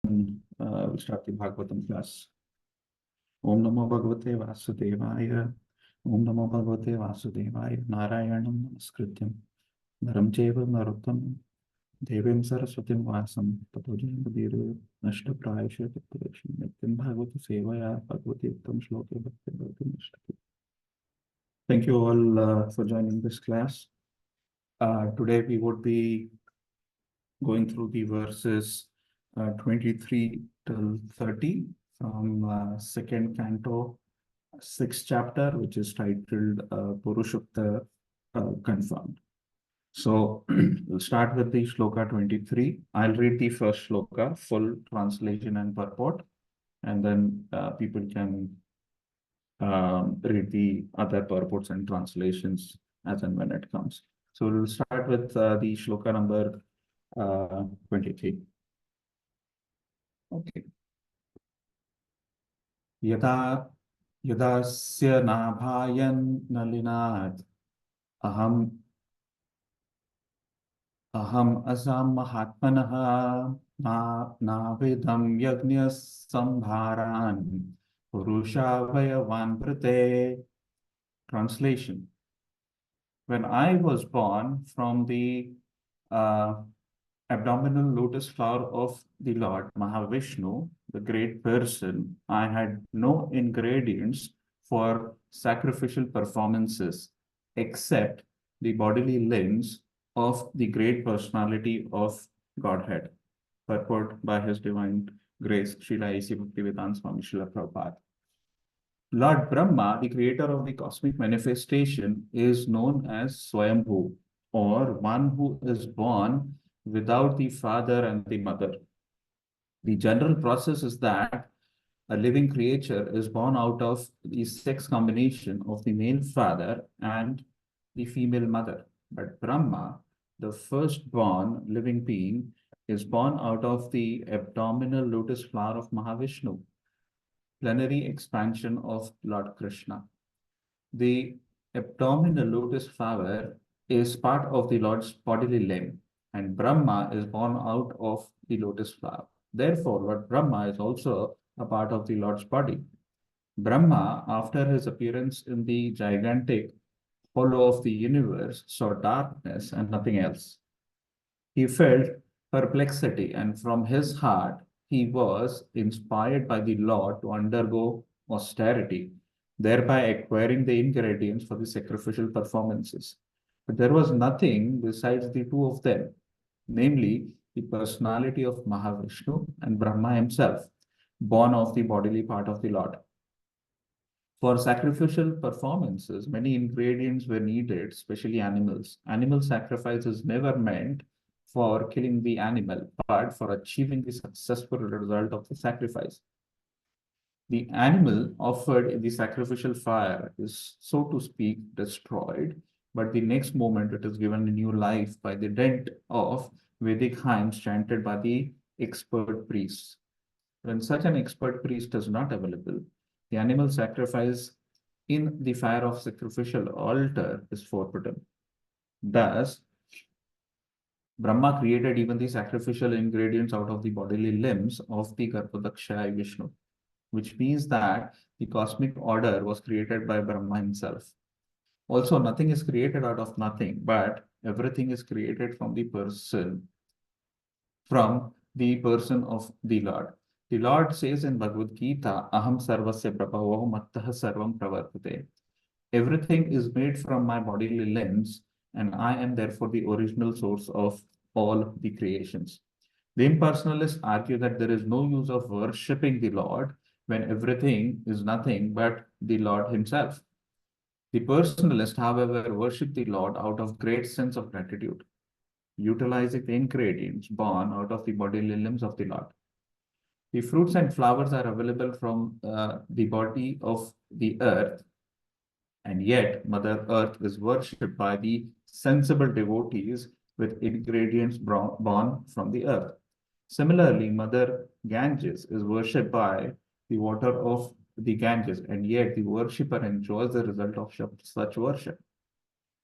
We'll start the Bhagavatam class. Om Namo Bhagavate Vasudevaya. Om Namo Bhagavate Vasudevaya. Narayanam Namaskrityam. Naram Cheva Narottam. Devim Saraswatim Vasam. Tato Jayamudiro. Nashta Prayasha Tattavaksham. Nityam Bhagavata Sevaya. Bhagavati Uttam Shloke Bhakti Bhakti Nishtati. Thank you all for joining this class. Today we would be going through the verses 23 till 30 from second canto, 6th chapter, which is titled Purushukta Confirmed. So we'll start with the shloka 23. I'll read the first shloka, full translation and purport, and then people can read the other purports and translations as and when it comes. So we'll start with the shloka number 23. Okay. Yada yadasya nabhayan nalinat aham asam mahatmanaha navedam yagnyas sambharan purusha vayavan prate. Translation. When I was born from the abdominal lotus flower of the Lord Mahavishnu, the great person, I had no ingredients for sacrificial performances except the bodily limbs of the great personality of Godhead. Purport by His Divine Grace, Srila A.C. Bhaktivedanta Swami Srila Prabhupada. Lord Brahma, the creator of the cosmic manifestation, is known as Swayambhu, or one who is born without the father and the mother. The general process is that a living creature is born out of the sex combination of the male father and the female mother. But Brahma, the firstborn living being, is born out of the abdominal lotus flower of Mahavishnu, plenary expansion of Lord Krishna. The abdominal lotus flower is part of the Lord's bodily limb, and Brahma is born out of the lotus flower. Therefore, Lord Brahma is also a part of the Lord's body. Brahma, after his appearance in the gigantic hollow of the universe, saw darkness and nothing else. He felt perplexity, and from his heart, he was inspired by the Lord to undergo austerity, thereby acquiring the ingredients for the sacrificial performances. But there was nothing besides the two of them, namely the personality of Mahavishnu and Brahma himself, born of the bodily part of the Lord. For sacrificial performances, many ingredients were needed, especially animals. Animal sacrifice is never meant for killing the animal, but for achieving the successful result of the sacrifice. The animal offered in the sacrificial fire is, so to speak, destroyed, but the next moment it is given a new life by the dent of Vedic hymns chanted by the expert priests. When such an expert priest is not available, the animal sacrifice in the fire of sacrificial altar is forbidden. Thus, Brahma created even the sacrificial ingredients out of the bodily limbs of the Garbhodakshaya Vishnu, which means that the cosmic order was created by Brahma himself. Also, nothing is created out of nothing, but everything is created from the person of the Lord. The Lord says in Bhagavad Gita, Aham sarvasya prabhavo mattah sarvam pravartate. Everything is made from my bodily limbs, and I am therefore the original source of all the creations. The impersonalists argue that there is no use of worshipping the Lord when everything is nothing but the Lord himself. The personalists, however, worship the Lord out of great sense of gratitude, utilizing the ingredients born out of the bodily limbs of the Lord. The fruits and flowers are available from the body of the earth, and yet Mother Earth is worshipped by the sensible devotees with ingredients born from the earth. Similarly, Mother Ganges is worshipped by the water of the Ganges, and yet the worshipper enjoys the result of such worship.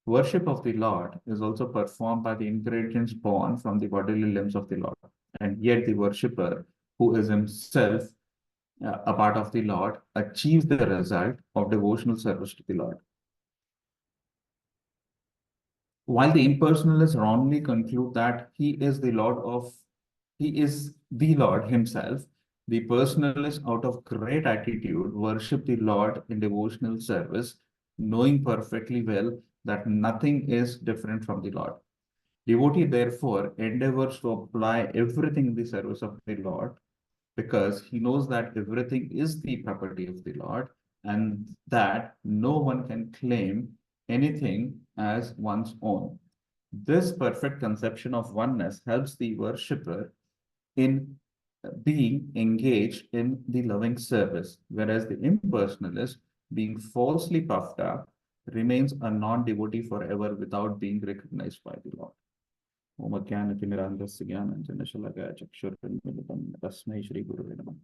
Worship of the Lord is also performed by the ingredients born from the bodily limbs of the Lord, and yet the worshipper who is himself a part of the Lord, achieves the result of devotional service to the Lord. While the impersonalists wrongly conclude that he is the Lord himself, the personalists, out of great attitude, worship the Lord in devotional service, knowing perfectly well that nothing is different from the Lord. Devotee, therefore, endeavors to apply everything in the service of the Lord, because he knows that everything is the property of the Lord and that no one can claim anything as one's own. This perfect conception of oneness helps the worshipper in being engaged in the loving service, whereas the impersonalist, being falsely puffed up, remains a non-devotee forever without being recognized by the Lord. ओम अज्ञानतिमिरान्धस्य ज्ञानाञ्जनशलाकया चक्षुरुन्मीलितं तस्मै श्रीगुरुवे नमः।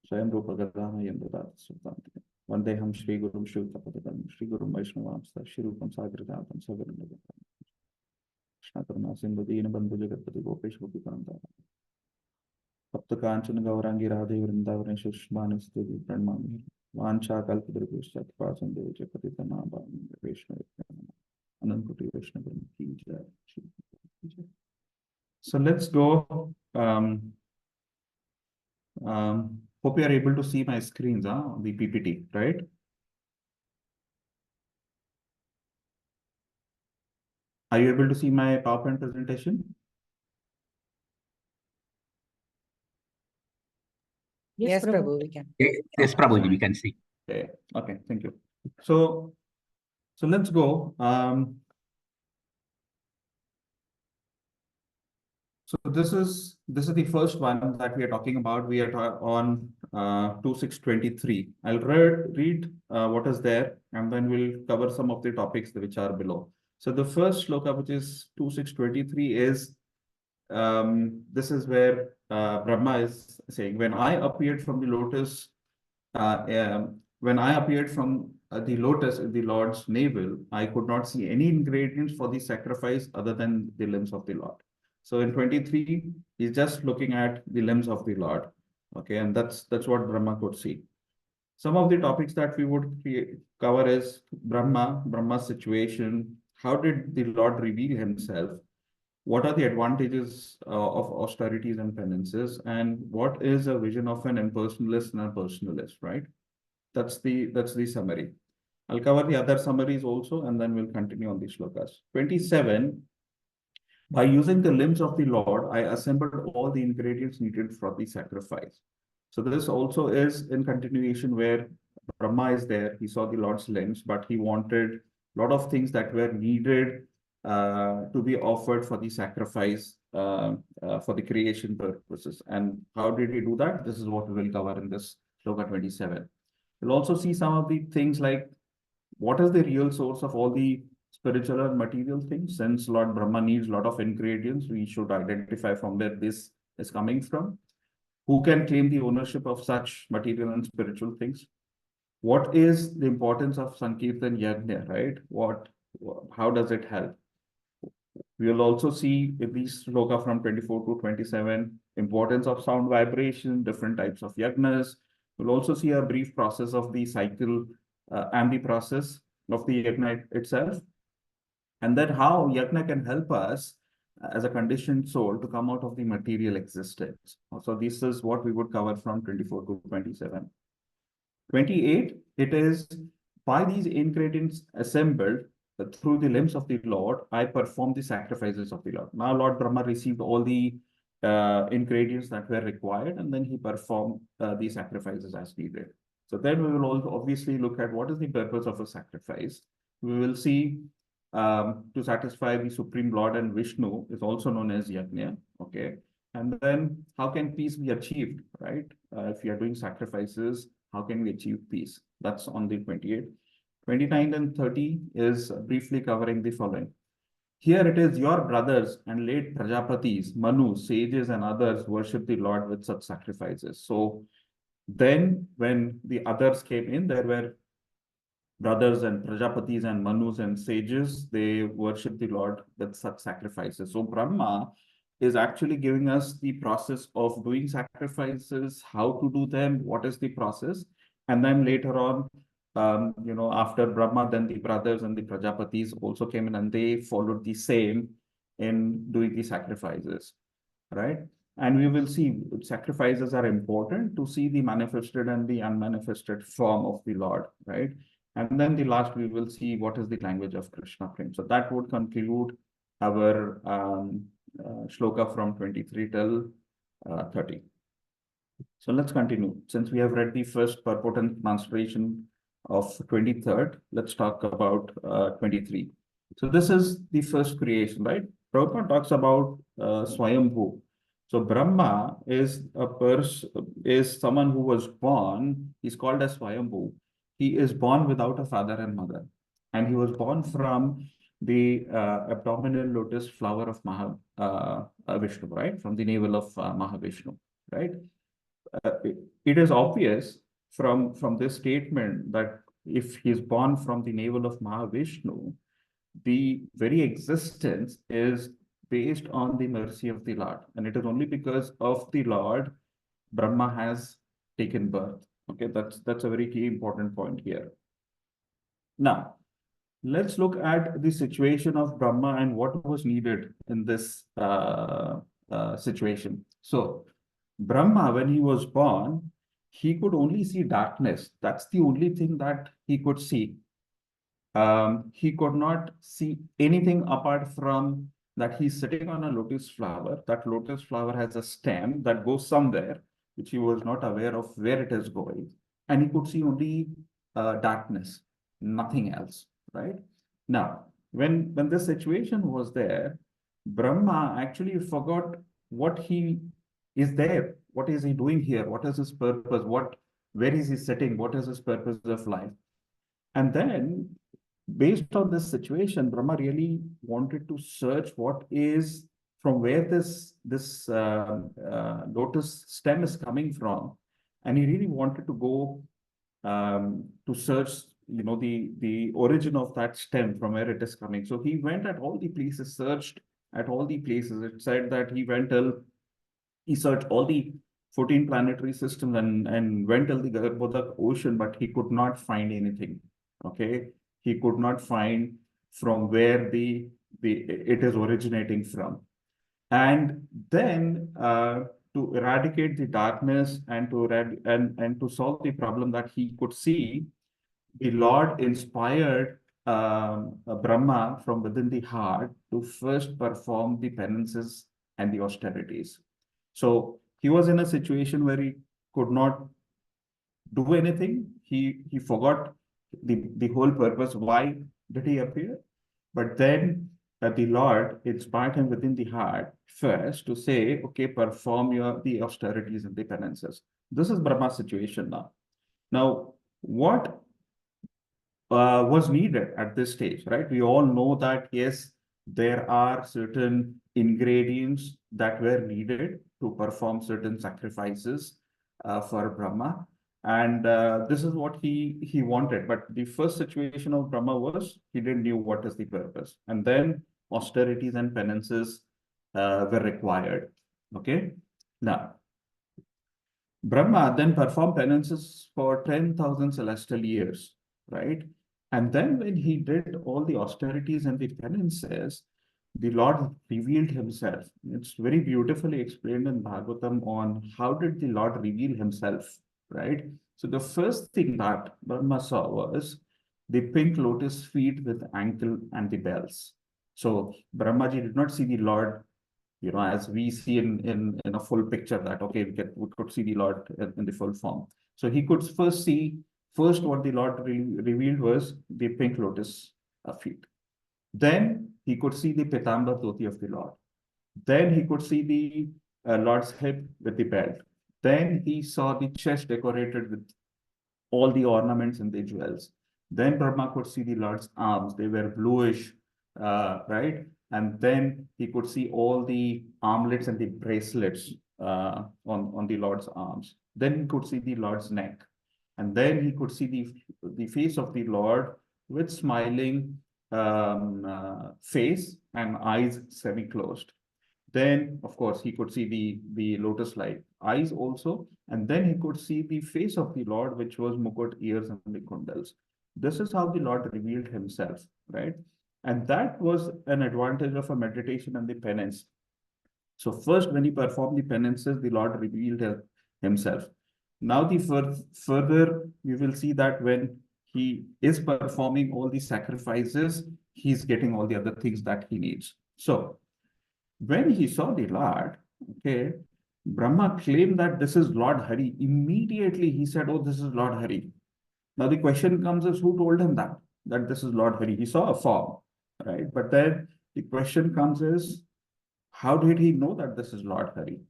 स्वयं रूपगदामयं ददाति सुतान्तिकं वन्देऽहं श्रीगुरुं श्रीयुतपदकं श्रीगुरुं वैष्णवांश्च श्रीरूपं साग्रजातं सगुणं कृष्णकरुणा सिन्धु दीनबन्धु जगत्पति गोपेश गोपीकान्तारं तप्तकाञ्चन गौराङ्गी राधे वृन्दावनेश्वर सुष्मानुस्तुति प्रणमामि वाञ्छाकल्पतरुभ्यश्च कृपा सिन्धुः च पतितनां पावनेभ्यो वैष्णवेभ्यो नमः। So let's go. Hope you are able to see my screens, the PPT, right? Are you able to see my PowerPoint presentation? Yes, Prabhu, we can. Yes, Prabhuji, we can see. Okay, thank you. So let's go. So this is the first one that we are talking about. We are on 2623. I'll read what is there, and then we'll cover some of the topics which are below. So the first shloka, which is 2623, is this is where Brahma is saying, when I appeared from the lotus, when I appeared from the lotus in the Lord's navel, I could not see any ingredients for the sacrifice other than the limbs of the Lord. So in 23, he's just looking at the limbs of the Lord. Okay, and that's what Brahma could see. Some of the topics that we would cover is Brahma's situation. How did the Lord reveal himself? What are the advantages of austerities and penances? And what is a vision of an impersonalist and a personalist, right? That's the summary. I'll cover the other summaries also, and then we'll continue on the shlokas. 27, by using the limbs of the Lord, I assembled all the ingredients needed for the sacrifice. So this also is in continuation where Brahma is there. He saw the Lord's limbs, but he wanted a lot of things that were needed to be offered for the sacrifice for the creation purposes. And how did he do that? This is what we will cover in this shloka 27. We'll also see some of the things like what is the real source of all the spiritual and material things. Since Lord Brahma needs a lot of ingredients, we should identify from where this is coming from. Who can claim the ownership of such material and spiritual things? What is the importance of Sankirtan Yajna, right? How does it help? We will also see in these shloka from 24 to 27, importance of sound vibration, different types of yajnas. We'll also see a brief process of the cycle and the process of the yajna itself. And then how yajna can help us as a conditioned soul to come out of the material existence. So this is what we would cover from 24 to 27. 28, it is by these ingredients assembled through the limbs of the Lord, I perform the sacrifices of the Lord. Now Lord Brahma received all the ingredients that were required, and then he performed the sacrifices as needed. So then we will also obviously look at what is the purpose of a sacrifice. We will see to satisfy the Supreme Lord and Vishnu is also known as Yajna. Okay. And then how can peace be achieved, right? If we are doing sacrifices, how can we achieve peace? That's on the 28th. 29 and 30 is briefly covering the following. Here it is, your brothers and late Prajapatis, Manu, sages and others worship the Lord with such sacrifices. So then when the others came in, there were brothers and Prajapatis and Manus and sages, they worship the Lord with such sacrifices. So Brahma is actually giving us the process of doing sacrifices, how to do them, what is the process. And then later on, after Brahma, then the brothers and the Prajapatis also came in and they followed the same in doing the sacrifices, right? And we will see sacrifices are important to see the manifested and the unmanifested form of the Lord, right? And then the last, we will see what is the language of Krishna Prem. So that would conclude our shloka from 23 till 30. So let's continue. Since we have read the first purport and translation of 23rd, let's talk about 23. So this is the first creation, right? Prabhupada talks about Swayambhu. So Brahma is is someone who was born, he's called as Swayambhu. He is born without a father and mother. And he was born from the abdominal lotus flower of Vishnu, right? From the navel of Mahavishnu, right? It is obvious from this statement that if he is born from the navel of Mahavishnu, the very existence is based on the mercy of the Lord. And it is only because of the Lord Brahma has taken birth. Okay, that's a very key important point here. Now, let's look at the situation of Brahma and what was needed in this situation. So, Brahma, when he was born, he could only see darkness. That's the only thing that he could see. He could not see anything apart from that he's sitting on a lotus flower. That lotus flower has a stem that goes somewhere, which he was not aware of where it is going. And he could see only darkness, nothing else, right? Now, when this situation was there, Brahma actually forgot what he is there. What is he doing here? What is his purpose? Where is he sitting? What is his purpose of life? And then, based on this situation, Brahma really wanted to search what is from where this lotus stem is coming from, and he really wanted to go to search, the origin of that stem from where it is coming. So he went at all the places, searched at all the places. It said that he searched all the 14 planetary systems and went till the Garbhodak ocean, but he could not find anything. Okay, he could not find from where it is originating from. And then to eradicate the darkness and to solve the problem that he could see, the Lord inspired Brahma from within the heart to first perform the penances and the austerities. So he was in a situation where he could not do anything. He forgot the whole purpose. Why did he appear? But then the Lord inspired him within the heart first to say, okay, perform the austerities and the penances. This is Brahma's situation now. Now, what was needed at this stage, right? We all know that, yes, there are certain ingredients that were needed to perform certain sacrifices for Brahma. And this is what he wanted. But the first situation of Brahma was he didn't knew what is the purpose. And then austerities and penances were required. Okay. Now, Brahma then performed penances for 10,000 celestial years, right? And then when he did all the austerities and the penances, the Lord revealed himself. It's very beautifully explained in Bhagavatam on how did the Lord reveal himself, right? So the first thing that Brahma saw was the pink lotus feet with ankle and the bells. So Brahmaji did not see the Lord, as we see in a full picture that, okay, we could see the Lord in the full form. So he could first what the Lord revealed was the pink lotus feet. Then he could see the Pitambar Dhoti of the Lord. Then he could see the Lord's hip with the belt. Then he saw the chest decorated with all the ornaments and the jewels. Then Brahma could see the Lord's arms. They were bluish, right? And then he could see all the armlets and the bracelets on the Lord's arms. Then he could see the Lord's neck. And then he could see the face of the Lord with smiling face and eyes semi-closed. Then, of course, he could see the lotus-like eyes also, and then he could see the face of the Lord, which was mukut, ears, and the kundals. This is how the Lord revealed himself, right? And that was an advantage of a meditation and the penance. So first, when he performed the penances, the Lord revealed himself. Now, further, we will see that when he is performing all the sacrifices, he's getting all the other things that he needs. So when he saw the Lord, okay, Brahma claimed that this is Lord Hari. Immediately he said, "Oh, this is Lord Hari." Now the question comes is who told him that this is Lord Hari? He saw a form, right? But then the question comes is how did he know that this is Lord Hari?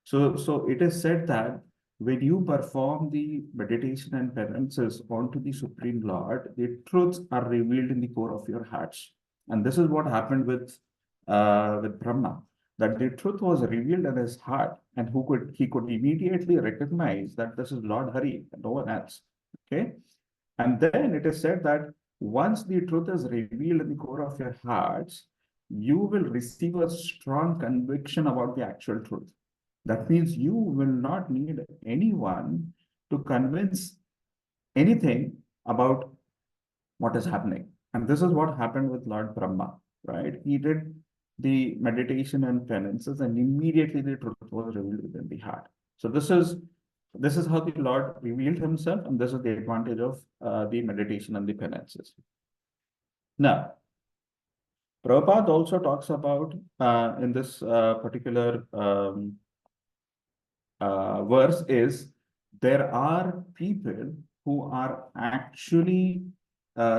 So it is said that when you perform the meditation and penances onto the Supreme Lord, the truths are revealed in the core of your hearts. And this is what happened with Brahma, that the truth was revealed in his heart, and he could immediately recognize that this is Lord Hari and no one else. Okay. And then it is said that once the truth is revealed in the core of your hearts, you will receive a strong conviction about the actual truth. That means you will not need anyone to convince anything about what is happening. And this is what happened with Lord Brahma, right? He did the meditation and penances, and immediately the truth was revealed within the heart. So this is how the Lord revealed himself, and this is the advantage of the meditation and the penances. Now, Prabhupada also talks about in this particular verse is there are people who are actually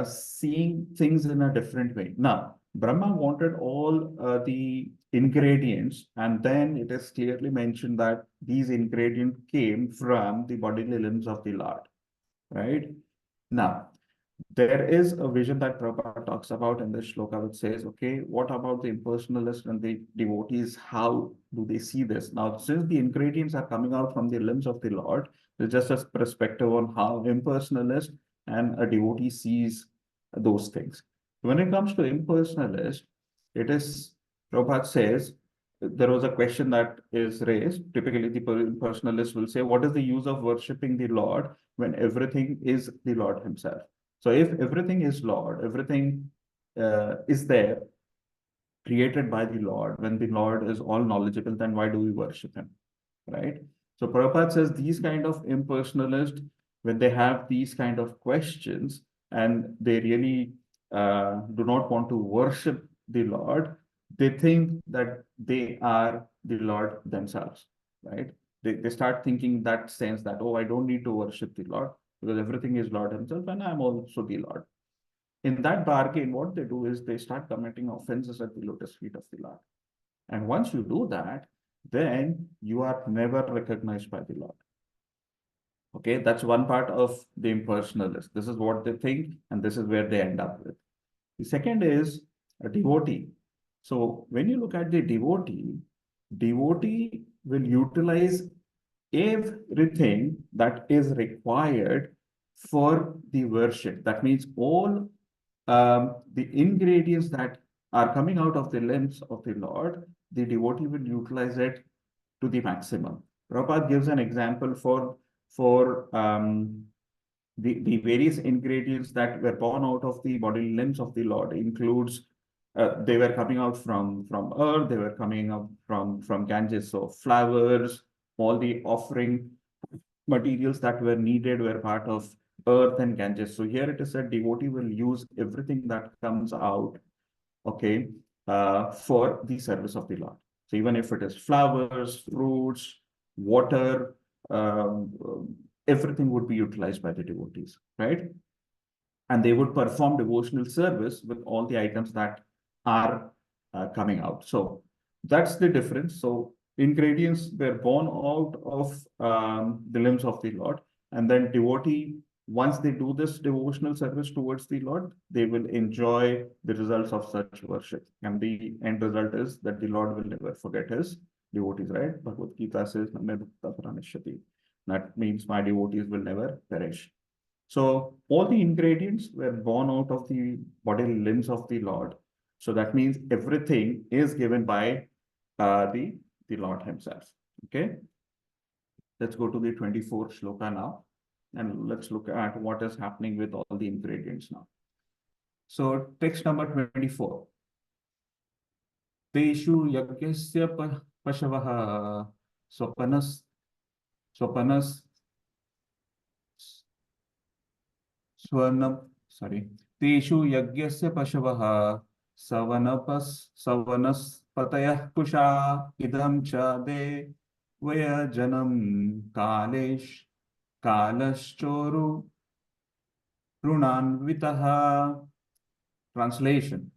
seeing things in a different way. Now, Brahma wanted all the ingredients, and then it is clearly mentioned that these ingredients came from the bodily limbs of the Lord, right? Now, there is a vision that Prabhupada talks about in this shloka, which says, okay, what about the impersonalist and the devotees? How do they see this? Now, since the ingredients are coming out from the limbs of the Lord, there's just a perspective on how impersonalist and a devotee sees those things. When it comes to impersonalist, it is, Prabhupada says, there was a question that is raised. Typically, the impersonalist will say, what is the use of worshipping the Lord when everything is the Lord himself? So if everything is Lord, everything is there, created by the Lord, when the Lord is all knowledgeable, then why do we worship him, right? So Prabhupada says these kind of impersonalists, when they have these kind of questions and they really do not want to worship the Lord, they think that they are the Lord themselves, right? They start thinking that sense that, oh, I don't need to worship the Lord because everything is Lord himself and I'm also the Lord. In that bargain, what they do is they start committing offenses at the lotus feet of the Lord. And once you do that, then you are never recognized by the Lord. Okay, that's one part of the impersonalist. This is what they think, and this is where they end up with. The second is a devotee. So when you look at the devotee will utilize everything that is required for the worship. That means all the ingredients that are coming out of the limbs of the Lord, the devotee will utilize it to the maximum. Prabhupada gives an example for the various ingredients that were born out of the bodily limbs of the Lord includes they were coming out from earth, they were coming up from Ganges, so flowers, all the offering materials that were needed were part of earth and Ganges. So here it is said devotee will use everything that comes out, okay, for the service of the Lord. So even if it is flowers, fruits, water, everything would be utilized by the devotees, right? And they would perform devotional service with all the items that are coming out. So that's the difference. So ingredients were born out of the limbs of the Lord, and then devotee, once they do this devotional service towards the Lord, they will enjoy the results of such worship. And the end result is that the Lord will never forget his devotees, right? Bhagavad Gita says, that means my devotees will never perish. So all the ingredients were born out of the bodily limbs of the Lord. So that means everything is given by the Lord himself. Okay. Let's go to the 24th shloka now, and let's look at what is happening with all the ingredients now. So text number 24. Teshu yagyasya pashavaha swapanas swapanas swanam sorry. Teshu yagyasya pashavaha savanaspatayah kusha idam cha de vaya janam kalaschoru runanvitaha. Translation.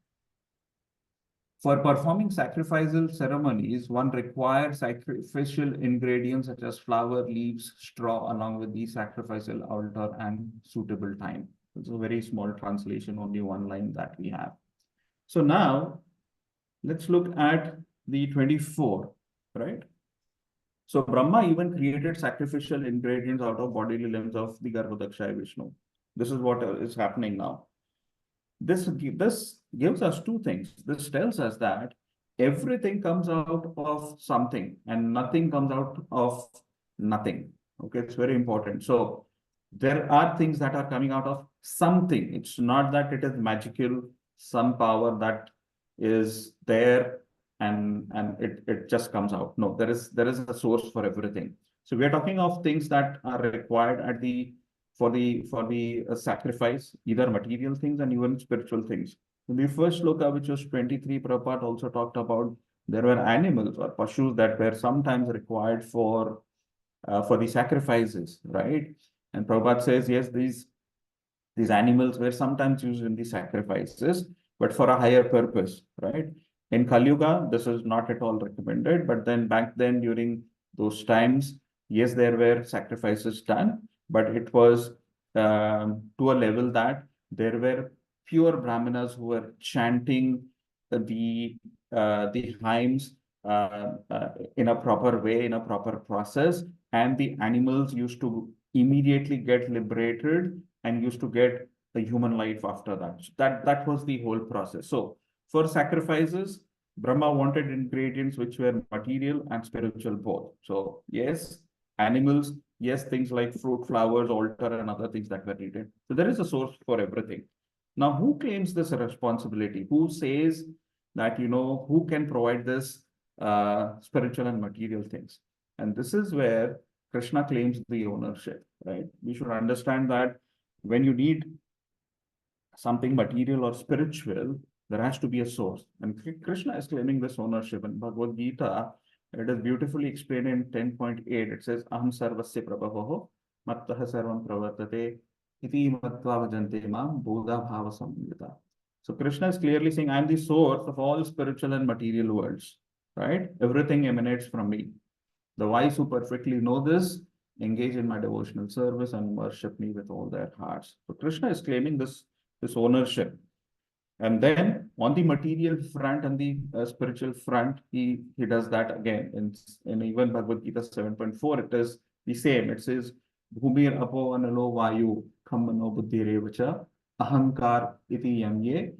For performing sacrificial ceremonies, one requires sacrificial ingredients such as flower, leaves, straw, along with the sacrificial altar and suitable time. It's a very small translation, only one line that we have. So now, let's look at the 24, right? So Brahma even created sacrificial ingredients out of bodily limbs of the Garbhodakshaya Vishnu. This is what is happening now. This gives us two things. This tells us that everything comes out of something and nothing comes out of nothing. Okay, it's very important. So there are things that are coming out of something. It's not that it is magical, some power that is there and it just comes out. No, there is a source for everything. So we are talking of things that are required at the for the sacrifice, either material things and even spiritual things. In the first sloka, which was 23, Prabhupada also talked about there were animals or pashus that were sometimes required for the sacrifices, right? And Prabhupada says, yes, these animals were sometimes used in the sacrifices, but for a higher purpose, right? In Kali Yuga, this is not at all recommended, but then back then during those times, yes, there were sacrifices done, but it was to a level that there were pure Brahmanas who were chanting the hymns in a proper way, in a proper process, and the animals used to immediately get liberated and used to get the human life after that. That was the whole process. So for sacrifices, Brahma wanted ingredients which were material and spiritual both. So yes, animals, yes, things like fruit, flowers, altar, and other things that were needed. So there is a source for everything. Now, who claims this responsibility? Who says that, who can provide this spiritual and material things? And this is where Krishna claims the ownership, right? We should understand that when you need something material or spiritual, there has to be a source. And Krishna is claiming this ownership. In Bhagavad Gita, it is beautifully explained in 10.8. It says, Aham sarvasya prabhavoho, mattaha sarvam pravartate, iti matva bhajante mam, bodha bhava samyuta. So Krishna is clearly saying, I am the source of all spiritual and material worlds, right? Everything emanates from me. The wise who perfectly know this engage in my devotional service and worship me with all their hearts. So Krishna is claiming this ownership. And then on the material front and the spiritual front, he does that again. In even Bhagavad Gita 7.4, it is the same. It says, Bhumir apo analo vayu khammano buddhirevacha ahankar iti yamye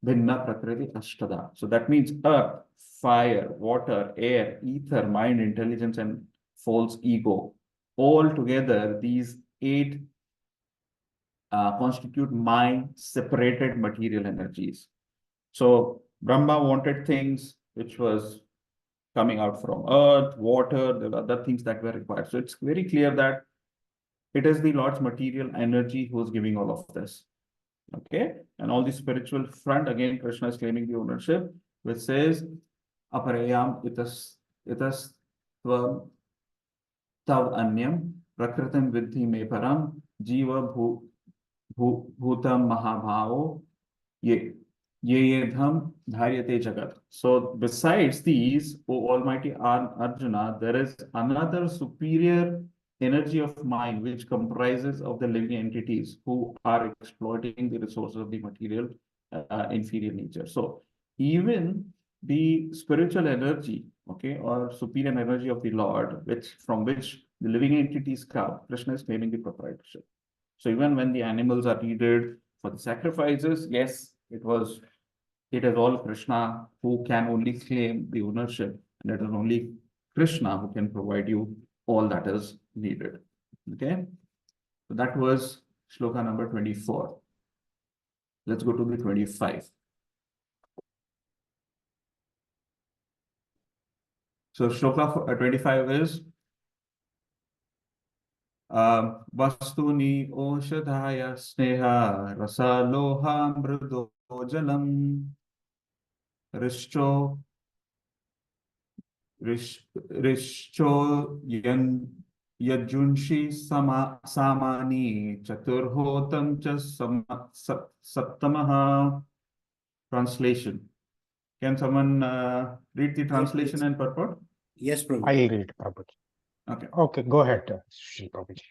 bhinna prakriti ashtada. So that means earth, fire, water, air, ether, mind, intelligence, and false ego. All together, these eight constitute my separated material energies. So Brahma wanted things which was coming out from earth, water, there were other things that were required. So it's very clear that it is the Lord's material energy who is giving all of this. Okay, and all the spiritual front, again, Krishna is claiming the ownership, which says, Aparayam itas tvam tav anyam prakritam vidhi me param jiva bhutam mahabhavo ye dham dharyate jagat. So besides these, O Almighty Arjuna, there is another superior energy of mind which comprises of the living entities who are exploiting the resources of the material inferior nature. So even the spiritual energy, okay, or superior energy of the Lord, from which the living entities come, Krishna is claiming the proprietorship. So even when the animals are needed for the sacrifices, yes, it is all Krishna who can only claim the ownership. And it is only Krishna who can provide you all that is needed. Okay. So that was shloka number 24. Let's go to the 25. So shloka 25 is Vastuni oshadhaya sneha rasaloha mrudo jalam rishcho rishcho yajunshi samani chaturhotam cha saptamaha. Translation. Can someone read the translation and purport? Yes, Prabhu. I'll read, Prabhuji. Okay. Okay, go ahead, Shri Prabhuji.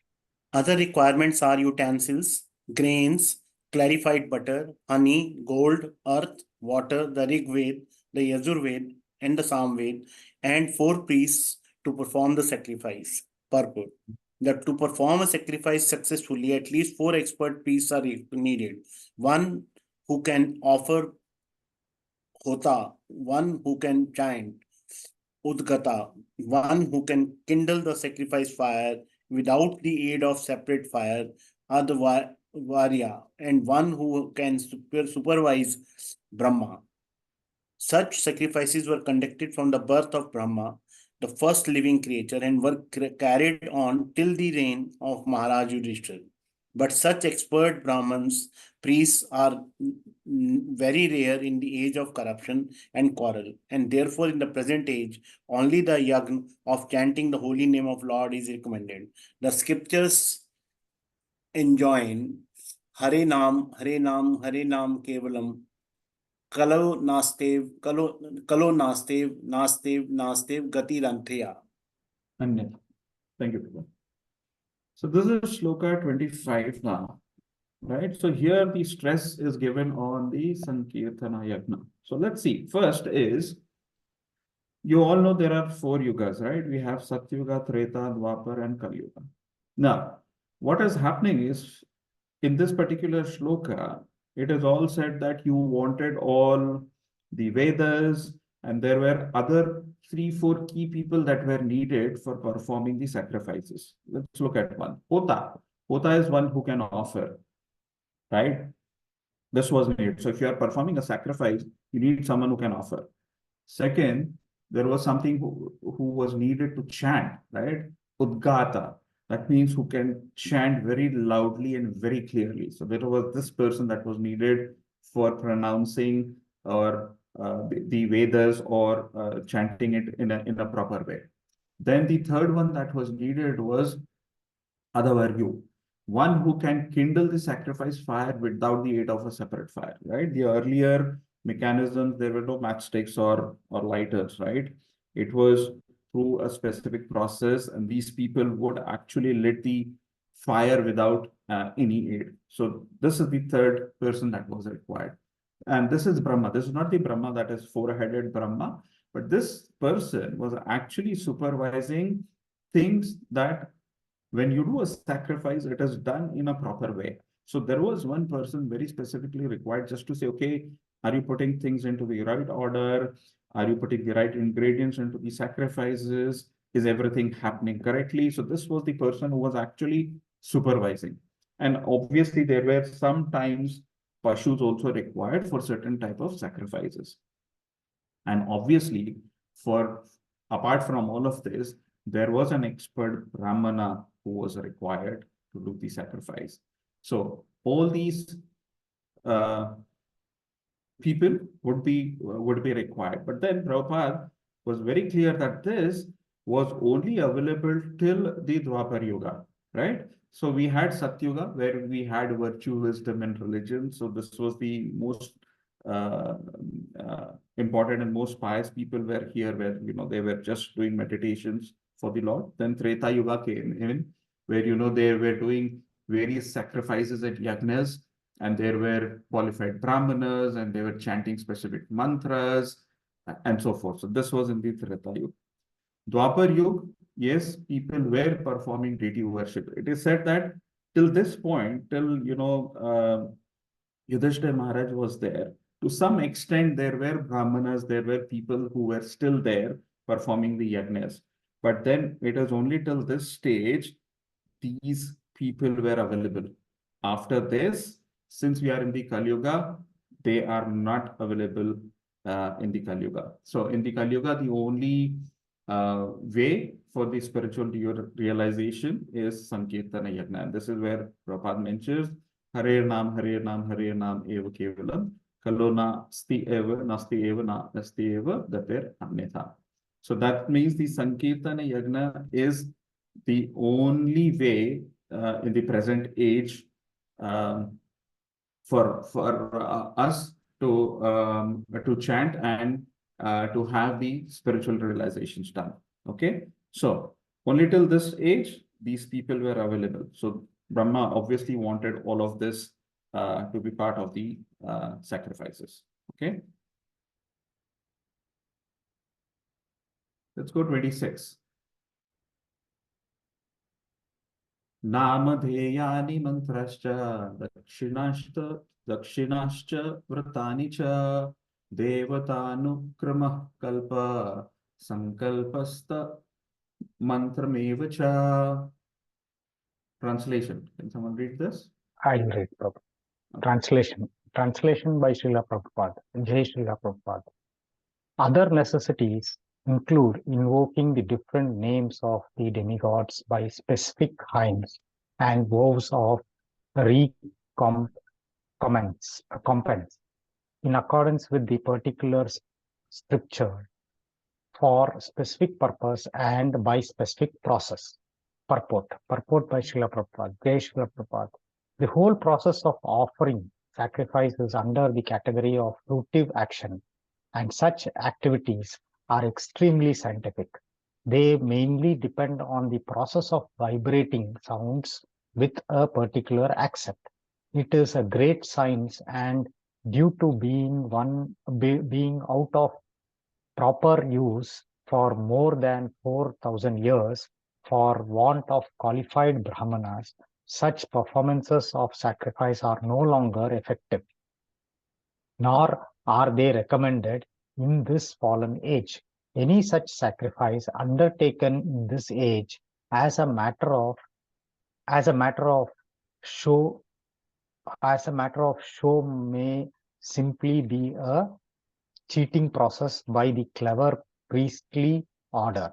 Other requirements are utensils, grains, clarified butter, honey, gold, earth, water, the Rig Ved, the Yajur Ved, and the Sam Ved, and 4 priests to perform the sacrifice. Purport. That to perform a sacrifice successfully, at least 4 expert priests are needed. One who can offer hota, one who can chant udgata, one who can kindle the sacrifice fire without the aid of separate fire, Advarya, and one who can supervise Brahma. Such sacrifices were conducted from the birth of Brahma, the first living creature, and were carried on till the reign of Maharaj Yudhishthira. But such expert Brahmins, priests are very rare in the age of corruption and quarrel, and therefore in the present age, only the yagna of chanting the holy name of Lord is recommended. The scriptures enjoin Hare Nam, Hare Nam, Hare Nam Kevalam, Kalo Nastev, Kalo Nastev, Nastev, Nastev, Gati Ranthya. Anya. Thank you, Prabhu. So this is shloka 25 now, right? So here the stress is given on the Sankirtana Yagna. So let's see. First is, you all know there are 4 yugas, right? We have Satyuga, Treta, Dwapar, and Kali Yuga. Now, what is happening is, in this particular shloka, it is all said that you wanted all the Vedas, and there were other 3-4 key people that were needed for performing the sacrifices. Let's look at one. Hota. Hota is one who can offer, right? This was needed. So if you are performing a sacrifice, you need someone who can offer. Second, there was something who was needed to chant, right? Udgata. That means who can chant very loudly and very clearly. So there was this person that was needed for pronouncing or the Vedas or chanting it in a proper way. Then the third one that was needed was Adavaryu, one who can kindle the sacrifice fire without the aid of a separate fire, right? The earlier mechanisms, there were no matchsticks or lighters, right? It was through a specific process, and these people would actually lit the fire without any aid. So this is the third person that was required. And this is Brahma. This is not the Brahma that is 4-headed Brahma, but this person was actually supervising things that when you do a sacrifice, it is done in a proper way. So there was one person very specifically required just to say, okay, are you putting things into the right order? Are you putting the right ingredients into the sacrifices? Is everything happening correctly? So this was the person who was actually supervising. And obviously there were sometimes pashus also required for certain type of sacrifices. And obviously, apart from all of this, there was an expert Brahmana who was required to do the sacrifice. So all these people would be required. But then Prabhupada was very clear that this was only available till the Dwapar Yuga, right? So we had Satyuga, where we had virtue, wisdom, and religion. So this was the most important and most pious people were here, where they were just doing meditations for the Lord. Then Treta Yuga came in, where they were doing various sacrifices at yagnas, and there were qualified brahmanas, and they were chanting specific mantras, and so forth. So this was in the Treta Yuga. Dwapar Yuga, yes, people were performing deity worship. It is said that till this point, till Yudhishthira Maharaj was there, to some extent there were brahmanas, there were people who were still there performing the yajnas. But then it is only till this stage these people were available. After this, since we are in the Kali Yuga, they are not available in the Kali Yuga. So in the Kali Yuga, the only way for the spiritual realization is Sankirtana Yajna. And this is where Prabhupada mentions Hare Nam, Hare Nam, Hare Nam, Eva Kevalam, Kalona Sti Eva, Nasti Eva, Nasti Eva, Gatir Amnetha. So that means the Sankirtana Yajna is the only way in the present age for us to chant and to have the spiritual realizations done. Okay, so only till this age these people were available. So Brahma obviously wanted all of this to be part of the sacrifices. Okay, let's go 26. नामधेयानि मन्त्रश्च दक्षिणाश्च व्रतानि च देवतानुक्रमः कल्प संकल्पस्त मंत्रमेव च. Translation. Can someone read this? I'll read, Prabhupada. Translation by Srila Prabhupada. Jai Srila Prabhupada. Other necessities include invoking the different names of the demigods by specific hymns and vows of recompense in accordance with the particular scripture for specific purpose and by specific process. Purport by Srila Prabhupada. Jai Srila Prabhupada. The whole process of offering sacrifice is under the category of fruitive action, and such activities are extremely scientific. They mainly depend on the process of vibrating sounds with a particular accent. It is a great science, and due to being out of proper use for more than 4,000 years for want of qualified brahmanas, such performances of sacrifice are no longer effective, nor are they recommended in this fallen age. Any such sacrifice undertaken in this age as a matter of show may simply be a cheating process by the clever priestly order.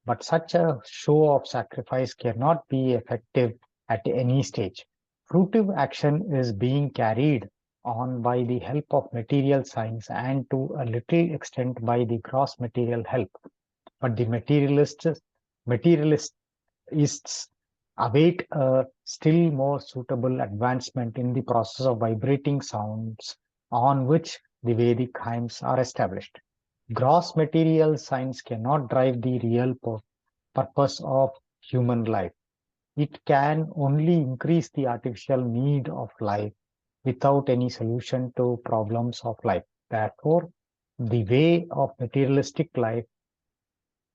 But such a show of sacrifice cannot be effective at any stage. Fruitive action is being carried on by the help of material science and to a little extent by the gross material help. But the materialists await a still more suitable advancement in the process of vibrating sounds on which the Vedic hymns are established. Gross material science cannot drive the real purpose of human life. It can only increase the artificial need of life without any solution to problems of life. Therefore, the way of materialistic life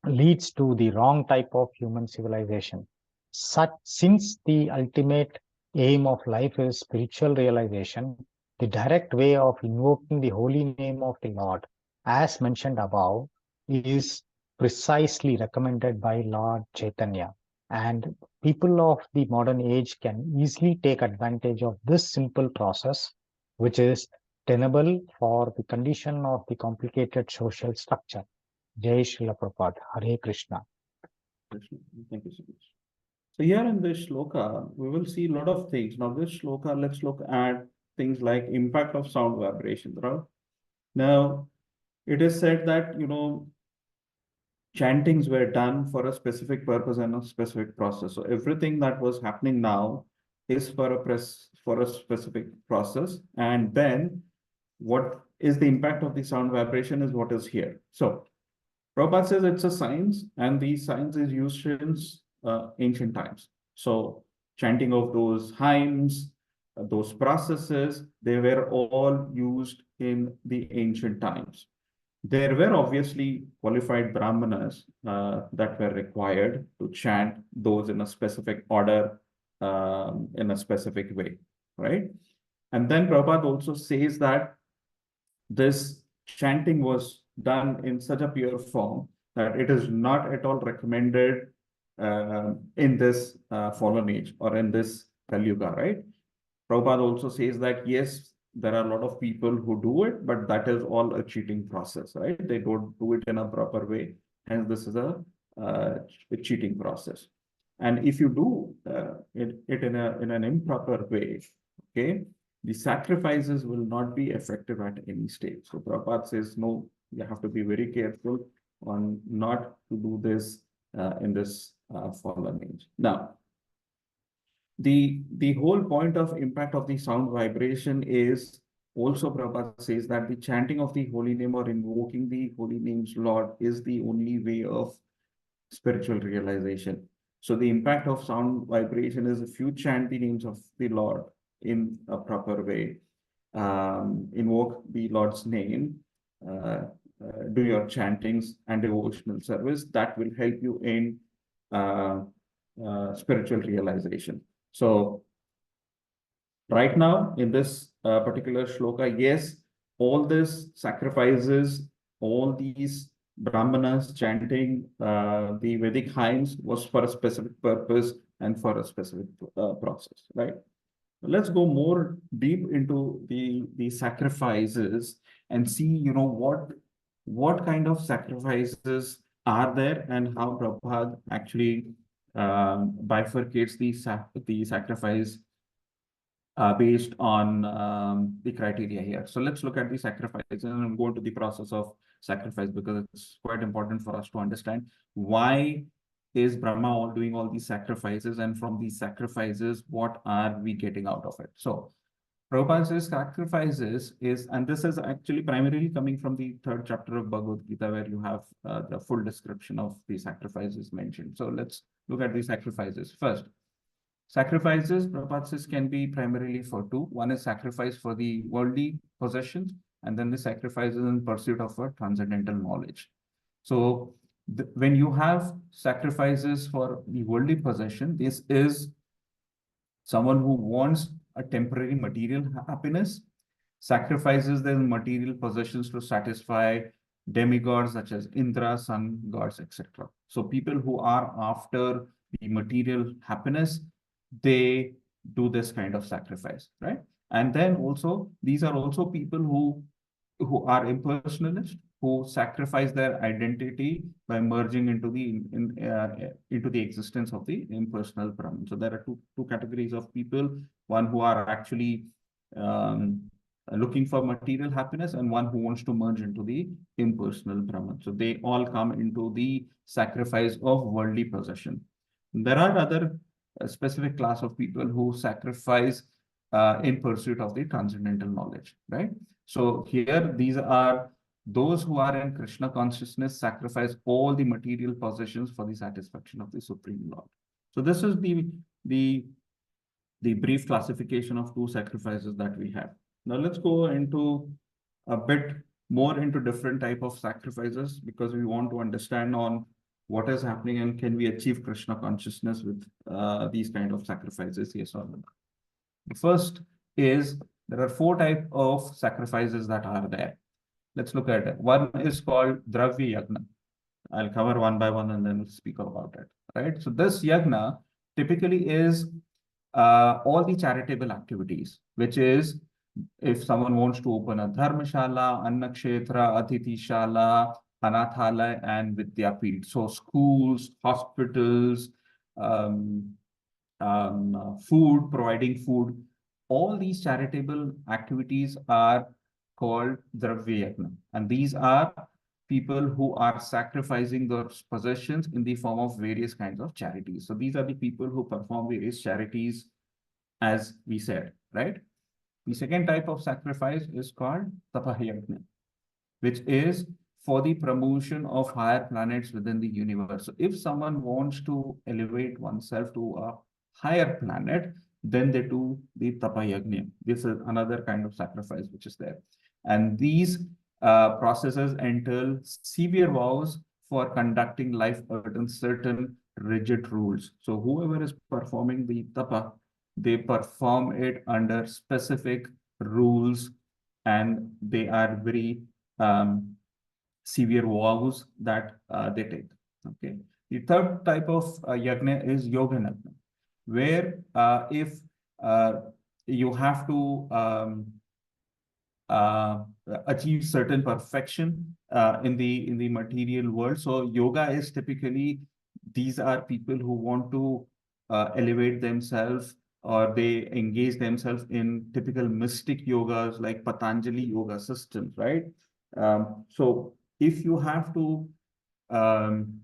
leads to the wrong type of human civilization. Since the ultimate aim of life is spiritual realization, the direct way of invoking the holy name of the Lord, as mentioned above, is precisely recommended by Lord Chaitanya. And people of the modern age can easily take advantage of this simple process, which is tenable for the condition of the complicated social structure. Jai Srila Prabhupada. Hare Krishna. Thank you so much. So here in this shloka, we will see a lot of things. Now this shloka, let's look at things like impact of sound vibrations, right? Now, it is said that, chantings were done for a specific purpose and a specific process. So everything that was happening now is for a specific process. And then what is the impact of the sound vibration is what is here. So Prabhupada says it's a science, and the science is used since ancient times. So chanting of those hymns, those processes, they were all used in the ancient times. There were obviously qualified brahmanas that were required to chant those in a specific order, in a specific way, right? And then Prabhupada also says that this chanting was done in such a pure form that it is not at all recommended in this fallen age or in this Kali Yuga, right? Prabhupada also says that yes, there are a lot of people who do it, but that is all a cheating process, right? They don't do it in a proper way. Hence, this is a cheating process. And if you do it in an improper way, okay, the sacrifices will not be effective at any stage. So Prabhupada says, no, you have to be very careful on not to do this in this fallen age. Now, the whole point of impact of the sound vibration is also Prabhupada says that the chanting of the holy name or invoking the holy name's Lord is the only way of spiritual realization. So the impact of sound vibration is if you chant the names of the Lord in a proper way, invoke the Lord's name, do your chantings and devotional service, that will help you in spiritual realization. So right now in this particular shloka, yes, all these sacrifices, all these brahmanas chanting the Vedic hymns was for a specific purpose and for a specific process, right? Let's go more deep into the sacrifices and see, you know, what kind of sacrifices are there and how Prabhupada actually bifurcates the sacrifice based on the criteria here. So let's look at the sacrifice and go into the process of sacrifice because it's quite important for us to understand why is Brahma doing all these sacrifices, and from these sacrifices, what are we getting out of it? So Prabhupada says sacrifices is, and this is actually primarily coming from the 3rd chapter of Bhagavad Gita, where you have the full description of the sacrifices mentioned. So let's look at the sacrifices first. Sacrifices, Prabhupada says, can be primarily for two. One is sacrifice for the worldly possessions, and then the sacrifices in pursuit of a transcendental knowledge. So when you have sacrifices for the worldly possession, this is someone who wants a temporary material happiness, sacrifices their material possessions to satisfy demigods such as Indra, sun gods, etc. So people who are after the material happiness, they do this kind of sacrifice, right? And then also, these are also people who are impersonalists, who sacrifice their identity by merging into the existence of the impersonal Brahman. So there are two categories of people: one who are actually looking for material happiness, and one who wants to merge into the impersonal Brahman. So they all come into the sacrifice of worldly possession. There are other specific class of people who sacrifice in pursuit of the transcendental knowledge, right? So here, these are those who are in Krishna consciousness, sacrifice all the material possessions for the satisfaction of the Supreme Lord. So this is the brief classification of two sacrifices that we have. Now let's go into a bit more into different type of sacrifices, because we want to understand on what is happening and can we achieve Krishna consciousness with these kind of sacrifices, yes or no. The first is, there are 4 types of sacrifices that are there. Let's look at it. One is called Dravya Yagna. I'll cover one by one and then we'll speak about it, right? So this Yagna typically is all the charitable activities, which is if someone wants to open a dharmashala, annakshetra, athitishala, anathalaya, and vidyapit. So schools, hospitals, food, providing food, all these charitable activities are called Dravya Yagna. And these are people who are sacrificing their possessions in the form of various kinds of charities. So these are the people who perform various charities, as we said, right? The second type of sacrifice is called Tapahayagna, which is for the promotion of higher planets within the universe. So if someone wants to elevate oneself to a higher planet, then they do the Tapayagna. This is another kind of sacrifice which is there. And these processes entail severe vows for conducting life within certain rigid rules. So whoever is performing the tapa, they perform it under specific rules, and they are very severe vows that they take. Okay. The third type of yajna is yoga yajna, where if you have to uh, achieve certain perfection in the material world. So yoga is typically, these are people who want to elevate themselves, or they engage themselves in typical mystic yogas like Patanjali yoga systems, right? So if you have to um,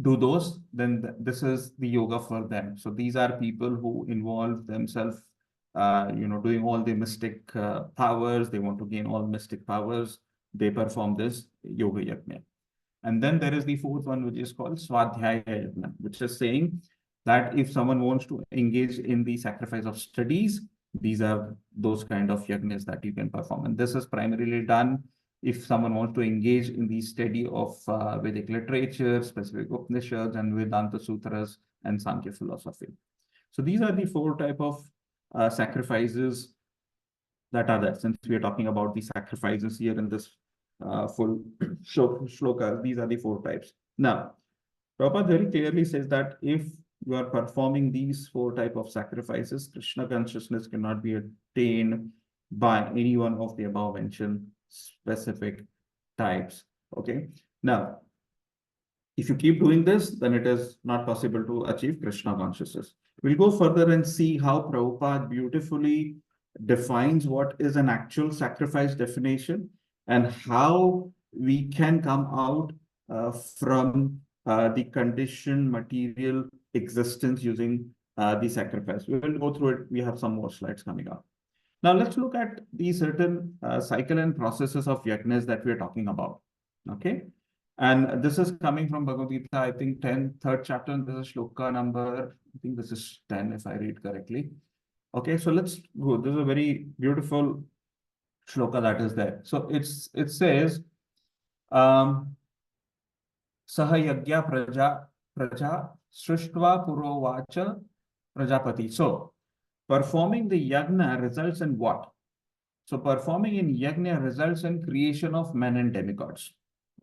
do those, then this is the yoga for them. So these are people who involve themselves, doing all the mystic powers. They want to gain all mystic powers. They perform this yoga yajna. And then there is the fourth one, which is called Swadhyaya Yajna, which is saying that if someone wants to engage in the sacrifice of studies, these are those kind of yajnas that you can perform. And this is primarily done if someone wants to engage in the study of Vedic literature, specific Upanishads and Vedanta Sutras and Sankhya philosophy. So these are the four type of sacrifices that are there. Since we are talking about the sacrifices here in this full shloka, these are the four types. Now, Prabhupada very clearly says that if you are performing these four type of sacrifices, Krishna consciousness cannot be attained by any one of the above mentioned specific types. Okay. Now, if you keep doing this, then it is not possible to achieve Krishna consciousness. We'll go further and see how Prabhupada beautifully defines what is an actual sacrifice definition and how we can come out from the conditioned material existence using the sacrifice. We will go through it. We have some more slides coming up. Now let's look at the certain cycle and processes of yajnas that we are talking about. Okay. And this is coming from Bhagavad Gita, I think 3rd chapter, and this is shloka number, I think this is 10 if I read correctly. Okay, so let's go. This is a very beautiful shloka that is there. So it says, Saha yagya praja srishtva purovacha prajapati. So performing the yagna results in what? So performing in yagna results in creation of men and demigods.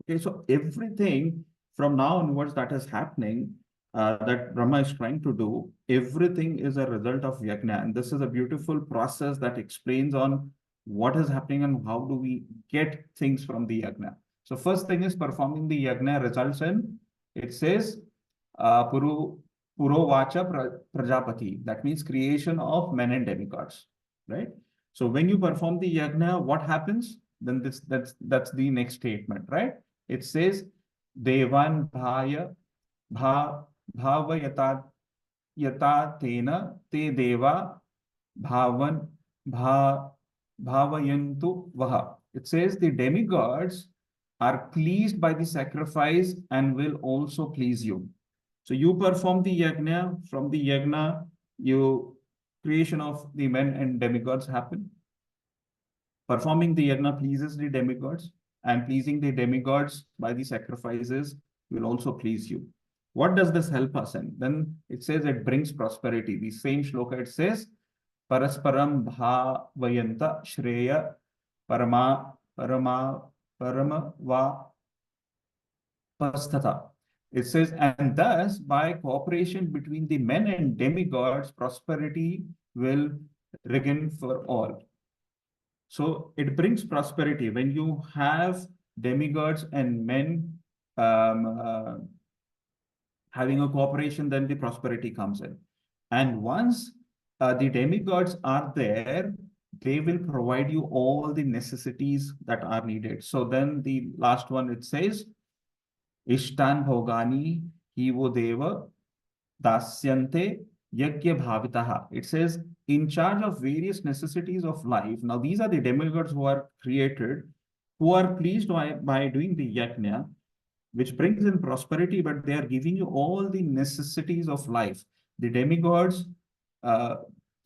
Okay, so everything from now onwards that is happening, that Brahma is trying to do, everything is a result of yajna. And this is a beautiful process that explains on what is happening and how do we get things from the yajna. So first thing is performing the yajna results in, it says, Purovacha Prajapati. That means creation of men and demigods, right? So when you perform the yajna, what happens? Then that's the next statement, right? It says, Devan Bhaya Bhava Yata Tena Te Deva Bhavan Bhavayantu Vaha. It says the demigods are pleased by the sacrifice and will also please you. So you perform the yajna, from the yajna, creation of the men and demigods happen. Performing the yajna pleases the demigods, and pleasing the demigods by the sacrifices will also please you. What does this help us in? Then it says it brings prosperity. The same shloka, it says, Parasparam bhavayanta shreya parama va pastata. It says, and thus by cooperation between the men and demigods, prosperity will reign for all. So it brings prosperity when you have demigods and men having a cooperation, then the prosperity comes in. And once the demigods are there, they will provide you all the necessities that are needed. So then the last one, it says, Ishtan Bhogani Hivo Deva Dasyante Yagya Bhavitaha. It says, in charge of various necessities of life. Now, these are the demigods who are created, who are pleased by doing the yajna, which brings in prosperity, but they are giving you all the necessities of life. The demigods,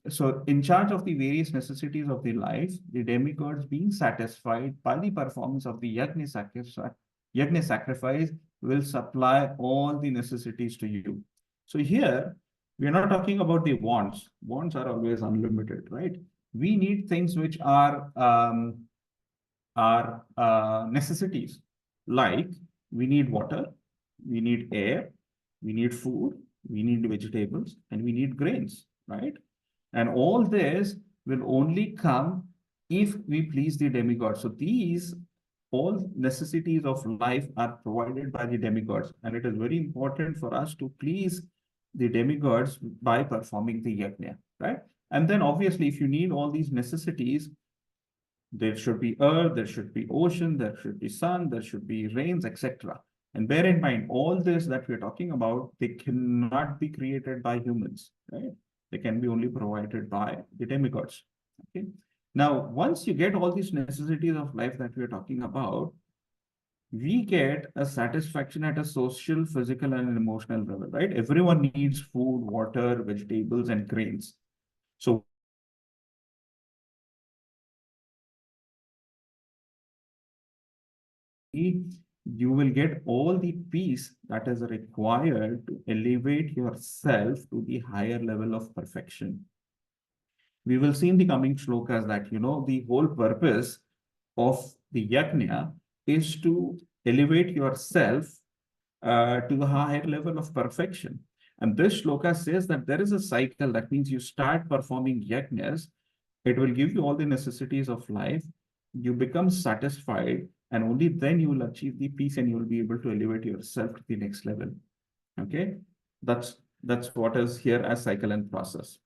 so in charge of the various necessities of the life, the demigods being satisfied by the performance of the yajna sacrifice will supply all the necessities to you. So here, we are not talking about the wants. Wants are always unlimited, right? We need things which are necessities. Like we need water, we need air, we need food, we need vegetables, and we need grains, right? And all this will only come if we please the demigod. So these all necessities of life are provided by the demigods, and it is very important for us to please the demigods by performing the yajna, right? And then obviously, if you need all these necessities, there should be earth, there should be ocean, there should be sun, there should be rains, etc. And bear in mind, all this that we're talking about, they cannot be created by humans, right? They can be only provided by the demigods. Okay. Now, once you get all these necessities of life that we're talking about, we get a satisfaction at a social, physical, and emotional level, right? Everyone needs food, water, vegetables, and grains. So you will get all the peace that is required to elevate yourself to the higher level of perfection. We will see in the coming shlokas that, the whole purpose of the yajna is to elevate yourself to the higher level of perfection. And this shloka says that there is a cycle. That means you start performing yajnas, it will give you all the necessities of life. You become satisfied, and only then you will achieve the peace and you will be able to elevate yourself to the next level. Okay, that's what is here as cycle and process.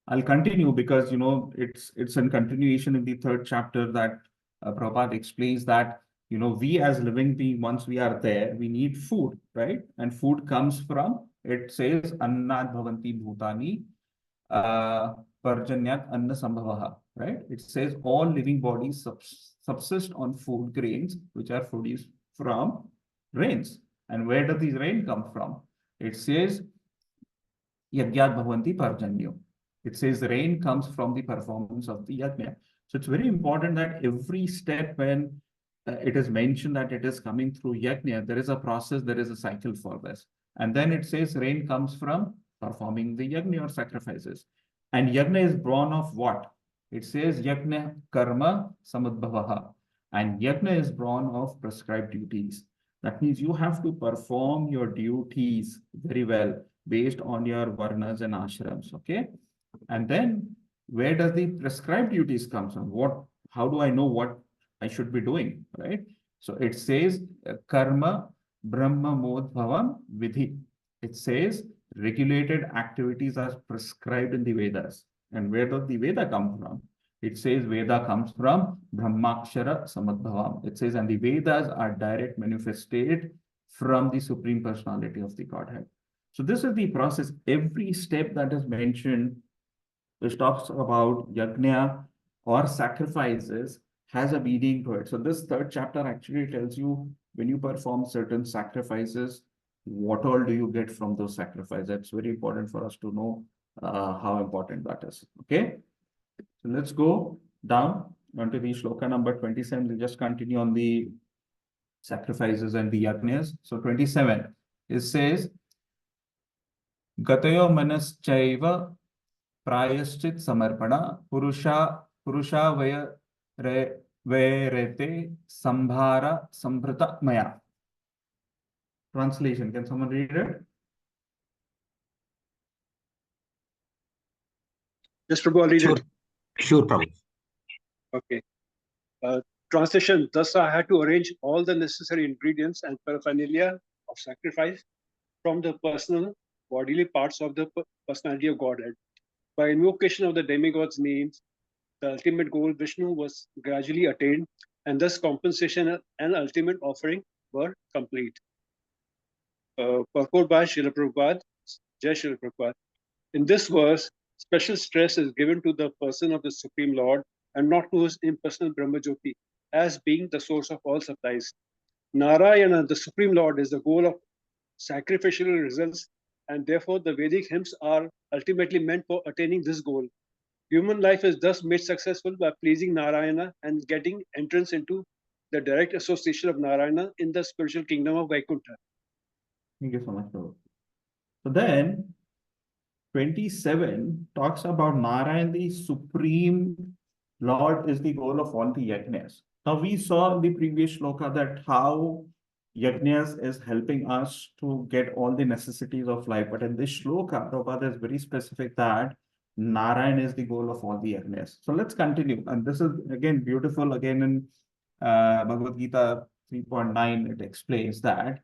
I'll continue because it's in continuation in the third chapter that Prabhupada explains that we as living beings, once we are there, we need food, right? And food comes from, it says annad bhavanti bhutani parjanyat anna sambhavaha, right? It says all living bodies subsist on food grains which are produced from rains. And where does these rain come from? It says yagyat bhavanti parjanyo. It says the rain comes from the performance of the yajna. So it's very important that every step when it is mentioned that it is coming through yajna, there is a process, there is a cycle for this. And then it says rain comes from performing the yajna or sacrifices. And yajna is born of what? It says yajna karma samudbhavaha. And yajna is born of prescribed duties. That means you have to perform your duties very well based on your varnas and ashrams, okay? And then where does the prescribed duties come from? How do I know what I should be doing, right? So it says karma brahma modbhavam vidhi. It says regulated activities are prescribed in the Vedas. And where does the Veda come from? It says Veda comes from Brahmakshara Samadbhavam. It says, and the Vedas are direct manifested from the Supreme Personality of the Godhead. So this is the process. Every step that is mentioned, which talks about yajna or sacrifices, has a meaning to it. So this third chapter actually tells you when you perform certain sacrifices, what all do you get from those sacrifices. That's very important for us to know how important that is. Okay. So let's go down onto the shloka number 27. We'll just continue on the sacrifices and the yajnas. So 27, it says, Gatayo manaschaiva प्रायश्चित समर्पणा पुरुषा वैरते संभारा संभृता maya. Translation, can someone read it? Yes, Prabhu, I'll read it. Sure, Prabhu. Okay. Translation, thus I had to arrange all the necessary ingredients and paraphernalia of sacrifice from the personal bodily parts of the personality of Godhead. By invocation of the demigods' names, the ultimate goal, Vishnu, was gradually attained, and thus compensation and ultimate offering were complete. Purport by Srila Prabhupada, Jai Srila Prabhupada. In this verse, special stress is given to the person of the Supreme Lord and not to his impersonal Brahmajyoti as being the source of all supplies. Narayana, the Supreme Lord, is the goal of sacrificial results, and therefore the Vedic hymns are ultimately meant for attaining this goal. Human life is thus made successful by pleasing Narayana and getting entrance into the direct association of Narayana in the spiritual kingdom of Vaikuntha. Thank you so much, Prabhu. So then 27 talks about Narayan, the Supreme Lord, is the goal of all the yajnas. Now we saw in the previous shloka that how Yajnas is helping us to get all the necessities of life. But in this shloka, Prabhupada is very specific that Narayan is the goal of all the Yajnas. So let's continue. And this is again beautiful. Again in Bhagavad Gita 3.9, it explains that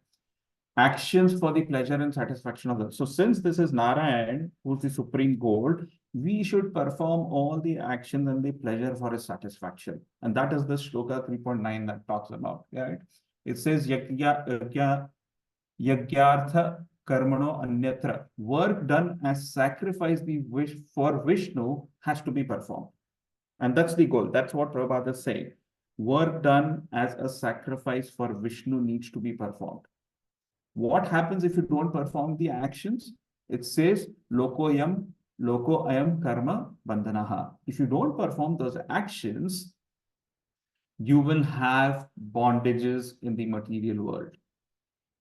actions for the pleasure and satisfaction of the. So since this is Narayan, who's the supreme goal, we should perform all the actions and the pleasure for his satisfaction. And that is the shloka 3.9 that talks about, right? It says, yagyartha karmano anyatra. Work done as sacrifice for Vishnu has to be performed. And that's the goal. That's what Prabhupada is saying. Work done as a sacrifice for Vishnu needs to be performed. What happens if you don't perform the actions? It says, loko ayam karma bandhanaha. If you don't perform those actions, you will have bondages in the material world,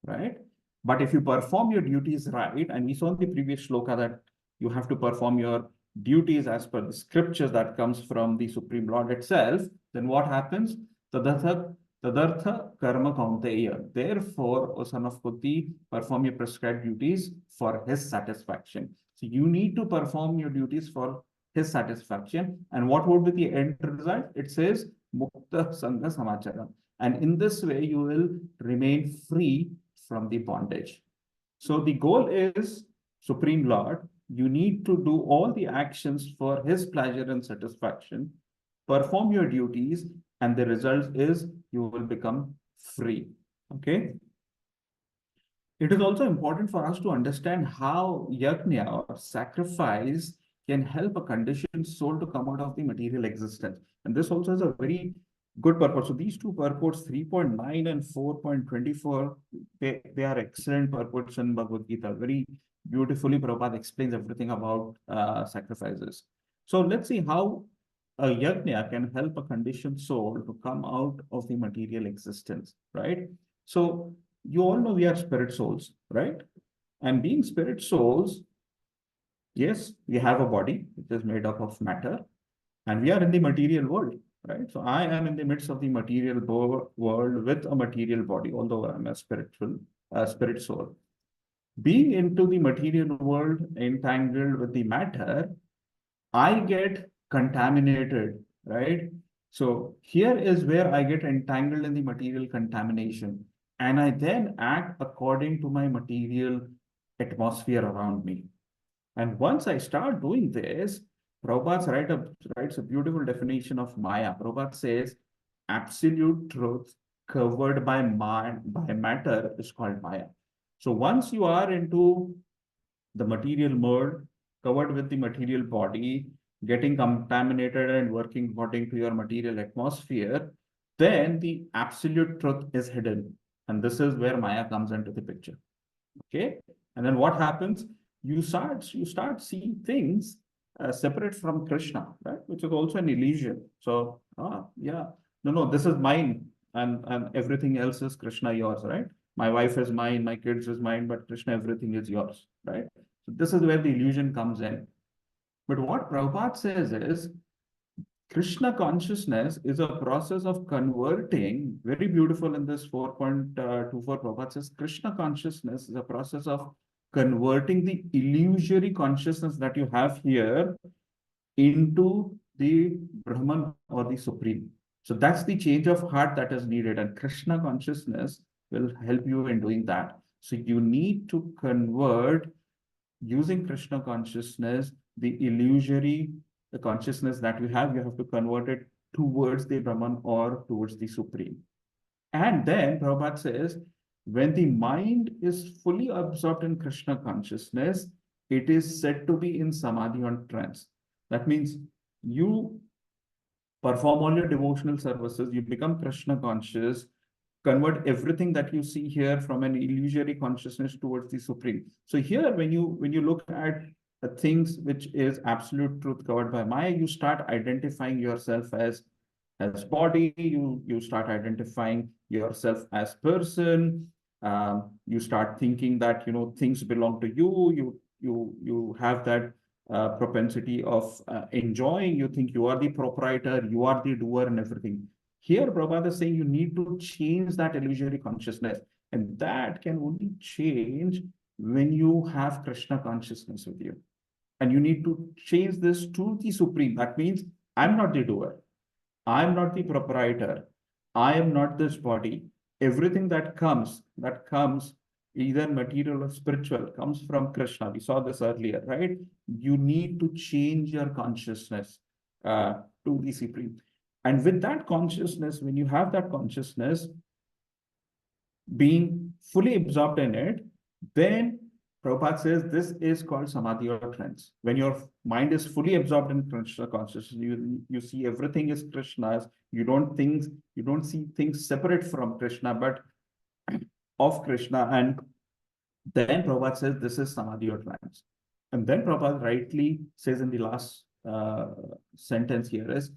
right? But if you perform your duties right, and we saw in the previous shloka that you have to perform your duties as per the scriptures that comes from the Supreme Lord itself, then what happens? Tadartha karma kaunteya. Therefore, O son of Kuti, perform your prescribed duties for his satisfaction. So you need to perform your duties for his satisfaction. And what would be the end result? It says, Mukta Sangha Samacharam. And in this way, you will remain free from the bondage. So the goal is Supreme Lord. You need to do all the actions for his pleasure and satisfaction, perform your duties, and the result is you will become free. Okay. It is also important for us to understand how yajna or sacrifice can help a conditioned soul to come out of the material existence. And this also has a very good purport. So these two purports, 3.9 and 4.24, they are excellent purports in Bhagavad Gita. Very beautifully, Prabhupada explains everything about sacrifices. So let's see how a yajna can help a conditioned soul to come out of the material existence, right? So you all know we are spirit souls, right? And being spirit souls, yes, we have a body which is made up of matter, and we are in the material world, right? So I am in the midst of the material world with a material body, although I'm a spirit soul. Being into the material world, entangled with the matter, I get contaminated, right? So here is where I get entangled in the material contamination, and I then act according to my material atmosphere around me. And once I start doing this, Prabhupada writes a beautiful definition of Maya. Prabhupada says, absolute truth covered by matter is called Maya. So once you are into the material world, covered with the material body, getting contaminated and working according to your material atmosphere, then the absolute truth is hidden. And this is where Maya comes into the picture. Okay. And then what happens? You start seeing things separate from Krishna, right? Which is also an illusion. So, this is mine, and everything else is Krishna, yours, right? My wife is mine, my kids is mine, but Krishna, everything is yours, right? So this is where the illusion comes in. But what Prabhupada says is, Krishna consciousness is a process of converting, very beautiful in this 4.24, Prabhupada says, Krishna consciousness is a process of converting the illusory consciousness that you have here into the Brahman or the Supreme. So that's the change of heart that is needed, and Krishna consciousness will help you in doing that. So you need to convert, using Krishna consciousness, the illusory, the consciousness that you have to convert it towards the Brahman or towards the Supreme. And then Prabhupada says, when the mind is fully absorbed in Krishna consciousness, it is said to be in samadhi or trance. That means you perform all your devotional services, you become Krishna conscious, convert everything that you see here from an illusory consciousness towards the Supreme. So here, when you look at the things which is absolute truth covered by Maya, you start identifying yourself as body, you start identifying yourself as person, you start thinking that things belong to you, you have that propensity of enjoying, you think you are the proprietor, you are the doer and everything. Here, Prabhupada is saying you need to change that illusory consciousness. And that can only change when you have Krishna consciousness with you. And you need to change this to the Supreme. That means I'm not the doer. I'm not the proprietor. I am not this body. Everything that comes either material or spiritual, comes from Krishna. We saw this earlier, right? You need to change your consciousness to the Supreme. And with that consciousness, when you have that consciousness, being fully absorbed in it, then Prabhupada says this is called samadhi or trance. When your mind is fully absorbed in Krishna consciousness, you see everything is Krishna's. You don't see things separate from Krishna, but of Krishna. And then Prabhupada says this is samadhi or trance. And then Prabhupada rightly says in the last sentence here is,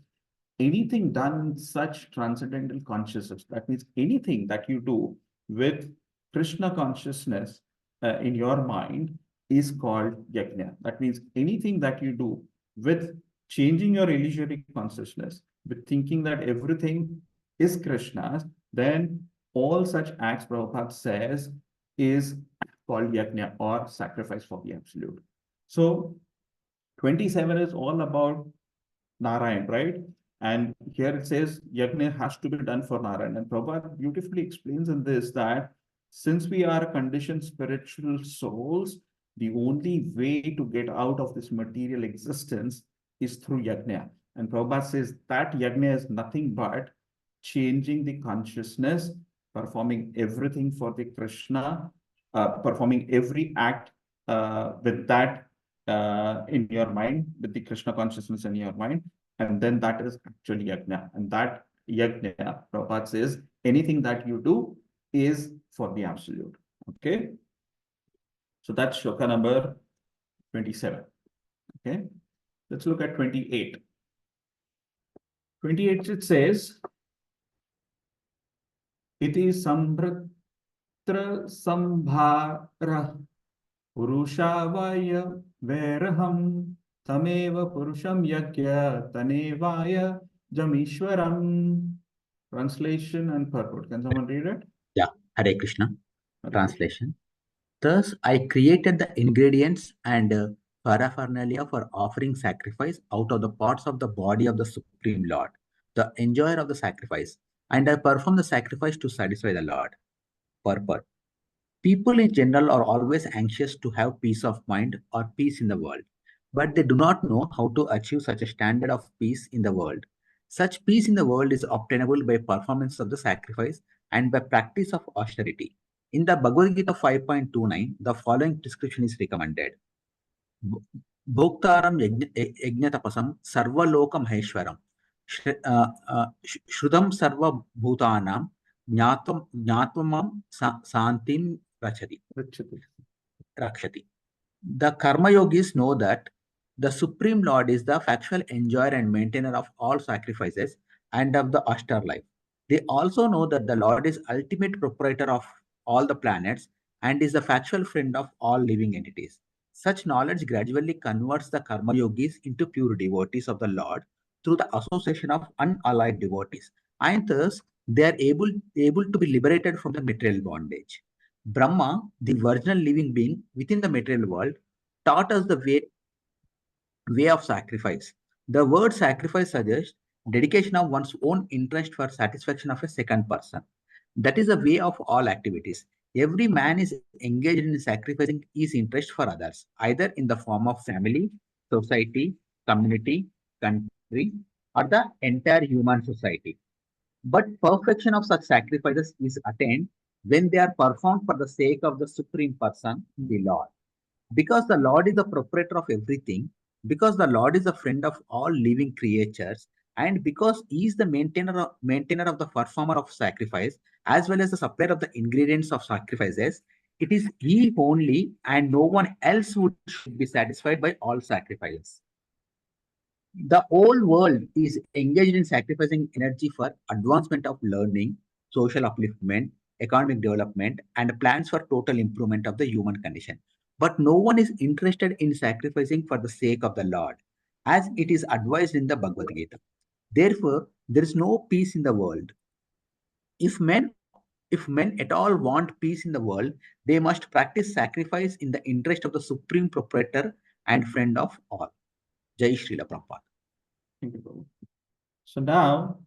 anything done in such transcendental consciousness, that means anything that you do with Krishna consciousness in your mind is called yajna. That means anything that you do with changing your illusory consciousness, with thinking that everything is Krishna's, then all such acts, Prabhupada says, is called yajna or sacrifice for the absolute. So 27 is all about Narayan, right? And here it says yajna has to be done for Narayan. And Prabhupada beautifully explains in this that since we are conditioned spiritual souls, the only way to get out of this material existence is through yajna. And Prabhupada says that yajna is nothing but changing the consciousness, performing everything for the Krishna, performing every act with that in your mind, with the Krishna consciousness in your mind. And then that is actually yajna. And that yajna, Prabhupada says, anything that you do is for the absolute. Okay. So that's shloka number 27. Okay. Let's look at 28. 28, it says, iti sambratra sambhara purushavaya veraham tameva purusham yagya tanevaya jamishwaram. Translation and purport. Can someone read it? Yeah, Hare Krishna. Hare Translation. Thus, I created the ingredients and paraphernalia for offering sacrifice out of the parts of the body of the Supreme Lord, the enjoyer of the sacrifice, and I perform the sacrifice to satisfy the Lord. Purport. People in general are always anxious to have peace of mind or peace in the world, but they do not know how to achieve such a standard of peace in the world. Such peace in the world is obtainable by performance of the sacrifice and by practice of austerity. In the Bhagavad Gita 5.29, the following description is recommended. Bhoktaram yajnatapasam sarvaloka maheshwaram shrudam sarva bhutanam jnatvam santim rakshati. The karma yogis know that the Supreme Lord is the factual enjoyer and maintainer of all sacrifices and of the austere life. They also know that the Lord is ultimate proprietor of all the planets and is the factual friend of all living entities. Such knowledge gradually converts the karma yogis into pure devotees of the Lord through the association of unallied devotees, and thus they are able to be liberated from the material bondage. Brahma, the virginal living being within the material world, taught us the way of sacrifice. The word sacrifice suggests dedication of one's own interest for satisfaction of a second person. That is the way of all activities. Every man is engaged in sacrificing his interest for others, either in the form of family, society, community, country, or the entire human society. But perfection of such sacrifices is attained when they are performed for the sake of the Supreme Person, the Lord. Because the Lord is the proprietor of everything, because the Lord is the friend of all living creatures, and because He is the maintainer of the performer of sacrifice, as well as the supplier of the ingredients of sacrifices, it is He only and no one else who should be satisfied by all sacrifices. The whole world is engaged in sacrificing energy for advancement of learning, social upliftment, economic development, and plans for total improvement of the human condition. But no one is interested in sacrificing for the sake of the Lord, as it is advised in the Bhagavad Gita. Therefore, there is no peace in the world. If men at all want peace in the world, they must practice sacrifice in the interest of the supreme proprietor and friend of all. Jai Srila Prabhupada. Thank you, Prabhu. So now,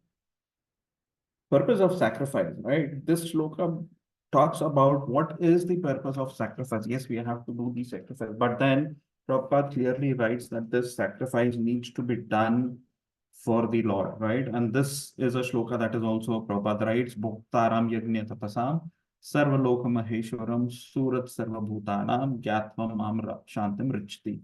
purpose of sacrifice, right? This shloka talks about what is the purpose of sacrifice. Yes, we have to do the sacrifice, but then Prabhupada clearly writes that this sacrifice needs to be done for the Lord, right? And this is a shloka that is also Prabhupada writes, Bhoktaram Yajna Tapasam Sarva Loka Maheshwaram Surat Sarva Bhutanam Gyatvam Amra Shantim Richti.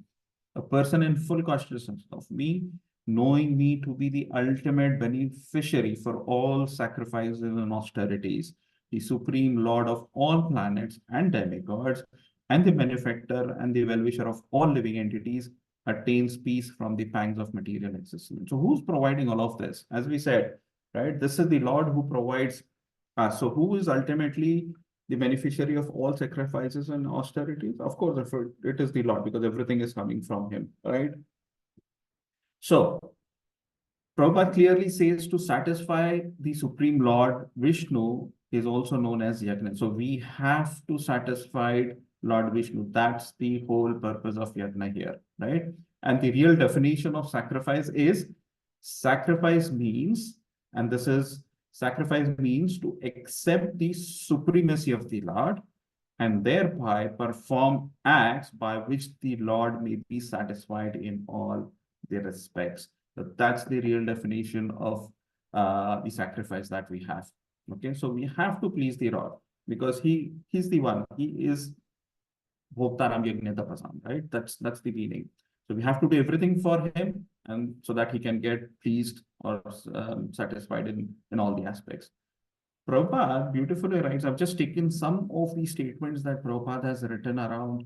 A person in full consciousness of me, knowing me to be the ultimate beneficiary for all sacrifices and austerities, the supreme Lord of all planets and demigods, and the benefactor and the well-wisher of all living entities, attains peace from the pangs of material existence. So who's providing all of this? As we said, right, this is the Lord who provides. So who is ultimately the beneficiary of all sacrifices and austerities? Of course, it is the Lord, because everything is coming from him, right? So Prabhupada clearly says to satisfy the Supreme Lord, Vishnu is also known as Yajna. So we have to satisfy Lord Vishnu. That's the whole purpose of Yajna here, right? And the real definition of sacrifice is, sacrifice means, and this is, sacrifice means to accept the supremacy of the Lord and thereby perform acts by which the Lord may be satisfied in all the respects. So that's the real definition of the sacrifice that we have. Okay, so we have to please the Lord because he's the one. He is Bhoktaram Yajna Tapasam, right? That's the meaning. So we have to do everything for him, and so that he can get pleased or satisfied in all the aspects. Prabhupada beautifully writes, I've just taken some of the statements that Prabhupada has written around,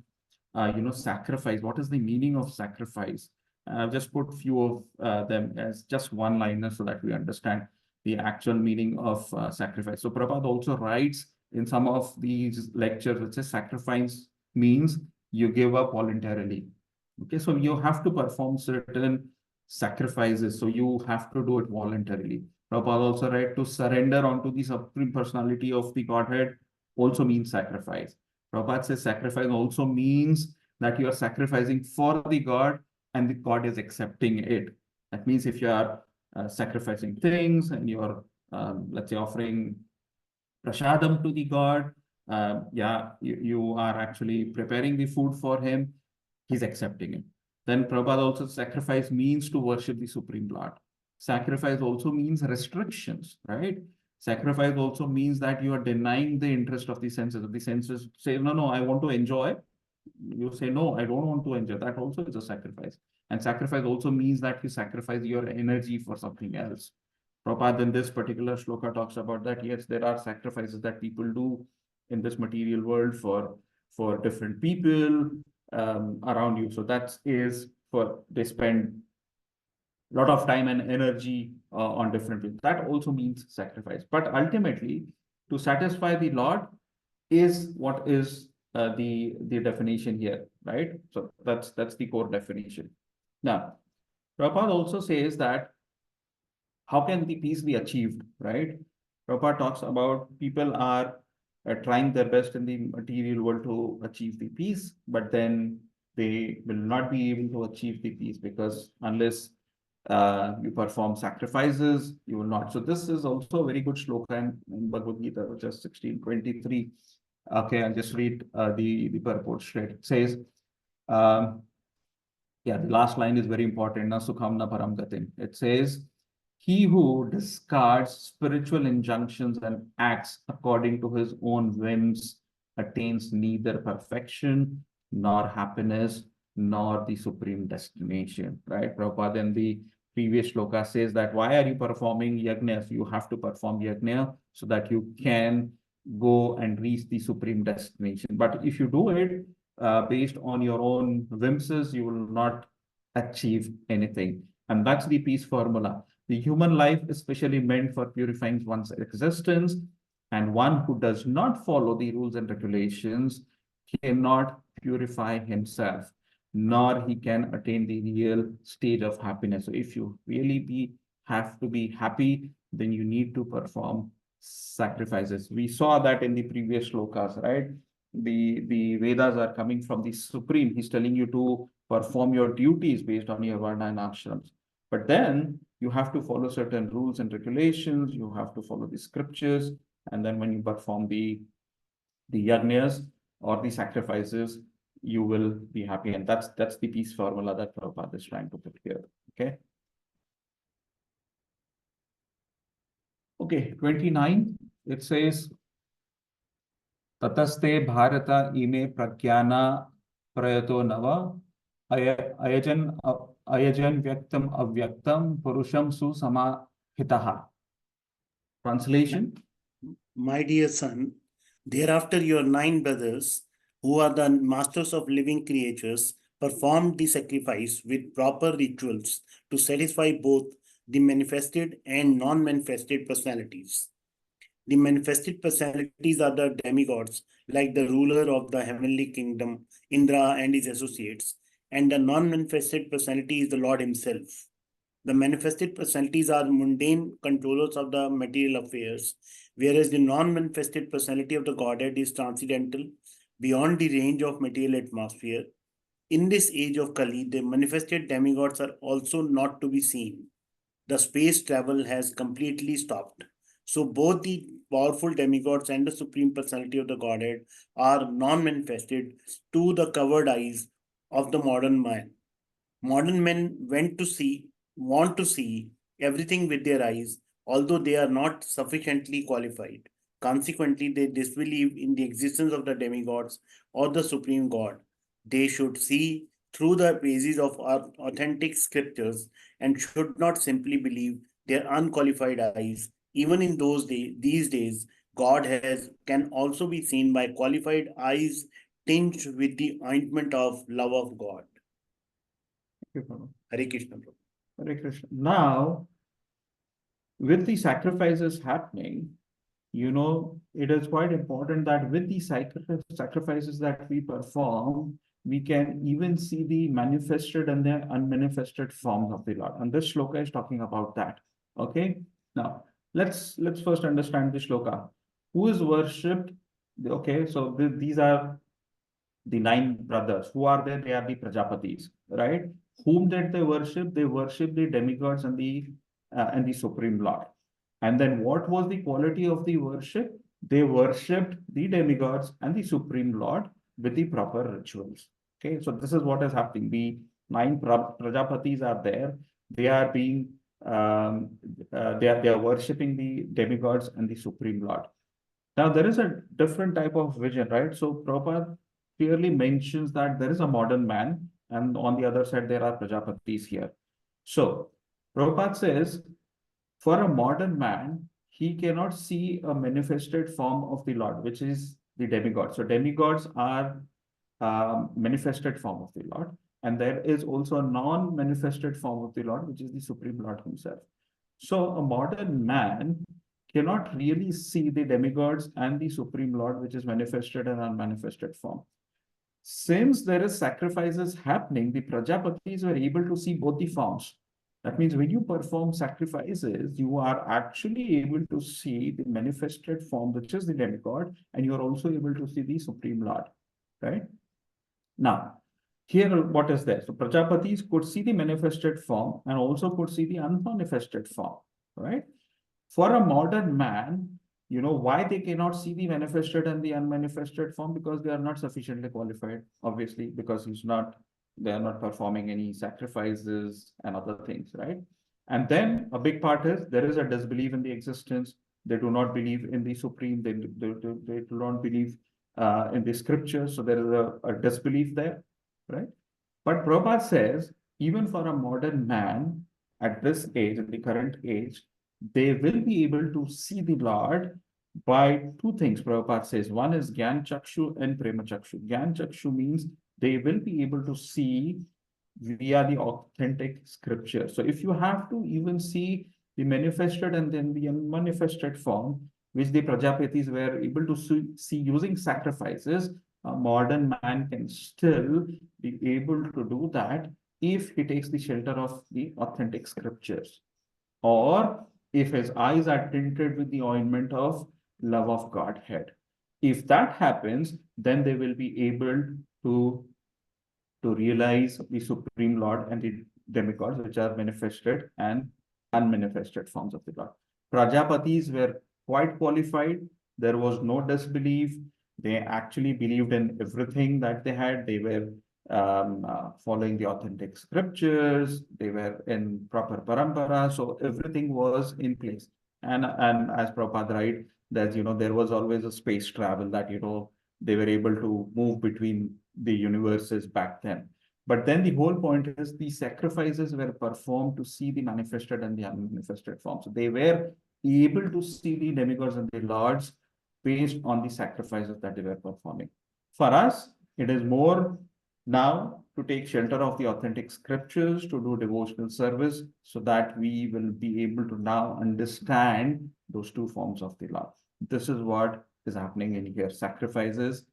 sacrifice. What is the meaning of sacrifice? I've just put few of them as just one-liner so that we understand the actual meaning of sacrifice. So Prabhupada also writes in some of these lectures, which says sacrifice means you give up voluntarily. Okay, so you have to perform certain sacrifices. So you have to do it voluntarily. Prabhupada also writes to surrender onto the Supreme Personality of the Godhead also means sacrifice. Prabhupada says sacrifice also means that you are sacrificing for the God and the God is accepting it. That means if you are sacrificing things and you're, let's say, offering prashadam to the God, you are actually preparing the food for him, he's accepting it. Then Prabhupada also, sacrifice means to worship the Supreme Lord. Sacrifice also means restrictions, right? Sacrifice also means that you are denying the interest of the senses. If the senses say, no, I want to enjoy, you say, no, I don't want to enjoy. That also is a sacrifice. And sacrifice also means that you sacrifice your energy for something else. Prabhupada in this particular shloka talks about that, yes, there are sacrifices that people do in this material world for different people around you. So that is for, they spend a lot of time and energy on different people. That also means sacrifice. But ultimately, to satisfy the Lord is what is the definition here, right? So that's the core definition. Now, Prabhupada also says that how can the peace be achieved, right? Prabhupada talks about people are trying their best in the material world to achieve the peace, but then they will not be able to achieve the peace because unless you perform sacrifices, you will not. So this is also a very good shloka in Bhagavad Gita, which is 16:23. Okay, I'll just read the purport straight. It says, the last line is very important. Na sukham na param gatim. It says, he who discards spiritual injunctions and acts according to his own whims attains neither perfection nor happiness nor the supreme destination, right? Prabhupada in the previous shloka says that why are you performing yajna? You have to perform yajna so that you can go and reach the supreme destination. But if you do it based on your own whimsies, you will not achieve anything. And that's the peace formula. The human life is specially meant for purifying one's existence, and one who does not follow the rules and regulations cannot purify himself, nor he can attain the real stage of happiness. So if you really be have to be happy, then you need to perform sacrifices. We saw that in the previous shlokas, right? The Vedas are coming from the Supreme. He's telling you to perform your duties based on your Varna and ashrams. But then you have to follow certain rules and regulations. You have to follow the scriptures. And then when you perform the yajnas or the sacrifices, you will be happy. And that's the peace formula that Prabhupada is trying to put here. Okay. Okay, 29. It says, Tataste Bharata ime pragyana prayato nava ayajan vyaktam avyaktam purusham su samahitaha. Translation. My dear son, thereafter your 9 brothers, who are the masters of living creatures, performed the sacrifice with proper rituals to satisfy both the manifested and non-manifested personalities. The manifested personalities are the demigods, like the ruler of the heavenly kingdom, Indra and his associates, and the non-manifested personality is the Lord himself. The manifested personalities are mundane controllers of the material affairs, whereas the non-manifested personality of the Godhead is transcendental, beyond the range of material atmosphere. In this age of Kali, the manifested demigods are also not to be seen. The space travel has completely stopped. So both the powerful demigods and the supreme personality of the Godhead are non-manifested to the covered eyes of the modern man. Modern men want to see everything with their eyes, although they are not sufficiently qualified. Consequently, they disbelieve in the existence of the demigods or the supreme God. They should see through the pages of our authentic scriptures and should not simply believe their unqualified eyes. Even in these days, God can also be seen by qualified eyes tinged with the ointment of love of God. Hare Krishna. Hare Krishna. Now, with the sacrifices happening, it is quite important that with the sacrifices that we perform, we can even see the manifested and the unmanifested forms of the Lord. And this shloka is talking about that. Okay. Now, let's first understand the shloka. Who is worshipped? Okay, so these are the 9 brothers. Who are they? They are the Prajapatis, right? Whom did they worship? They worship the demigods and the Supreme Lord. And then what was the quality of the worship? They worshipped the demigods and the Supreme Lord with the proper rituals. Okay, so this is what is happening. The 9 Prajapatis are there. They are being they are worshipping the demigods and the Supreme Lord. Now there is a different type of vision, right? So Prabhupada clearly mentions that there is a modern man, and on the other side there are Prajapatis here. So Prabhupada says, for a modern man, he cannot see a manifested form of the Lord, which is the demigod. So demigods are manifested form of the Lord. And there is also a non-manifested form of the Lord, which is the Supreme Lord himself. So a modern man cannot really see the demigods and the Supreme Lord, which is manifested and unmanifested form. Since there is sacrifices happening, the Prajapatis were able to see both the forms. That means when you perform sacrifices, you are actually able to see the manifested form, which is the demigod, and you are also able to see the Supreme Lord, right? Now, here what is there? So Prajapatis could see the manifested form and also could see the unmanifested form, right? For a modern man, why they cannot see the manifested and the unmanifested form? Because they are not sufficiently qualified, obviously, because they are not performing any sacrifices and other things, right? And then a big part is there is a disbelief in the existence. They do not believe in the Supreme. They do not believe in the scriptures. So there is a disbelief there, right? But Prabhupada says, even for a modern man at this age, in the current age, they will be able to see the Lord by 2 things. Prabhupada says, one is Gyan Chakshu and Prema Chakshu. Gyan Chakshu means they will be able to see via the authentic scripture. So if you have to even see the manifested and then the unmanifested form, which the Prajapatis were able to see using sacrifices, a modern man can still be able to do that if he takes the shelter of the authentic scriptures. or if his eyes are tinted with the ointment of love of Godhead. If that happens, then they will be able to realize the Supreme Lord and the demigods, which are manifested and unmanifested forms of the Lord. Prajapatis were quite qualified. There was no disbelief. They actually believed in everything that they had. They were following the authentic scriptures. They were in proper parampara. So everything was in place. And as Prabhupada writes, that there was always a space travel that they were able to move between the universes back then. But then the whole point is the sacrifices were performed to see the manifested and the unmanifested forms. So they were able to see the demigods and the lords based on the sacrifices that they were performing. For us, it is more now to take shelter of the authentic scriptures, to do devotional service, so that we will be able to now understand those two forms of the Lord. This is what is happening in here. Sacrifices,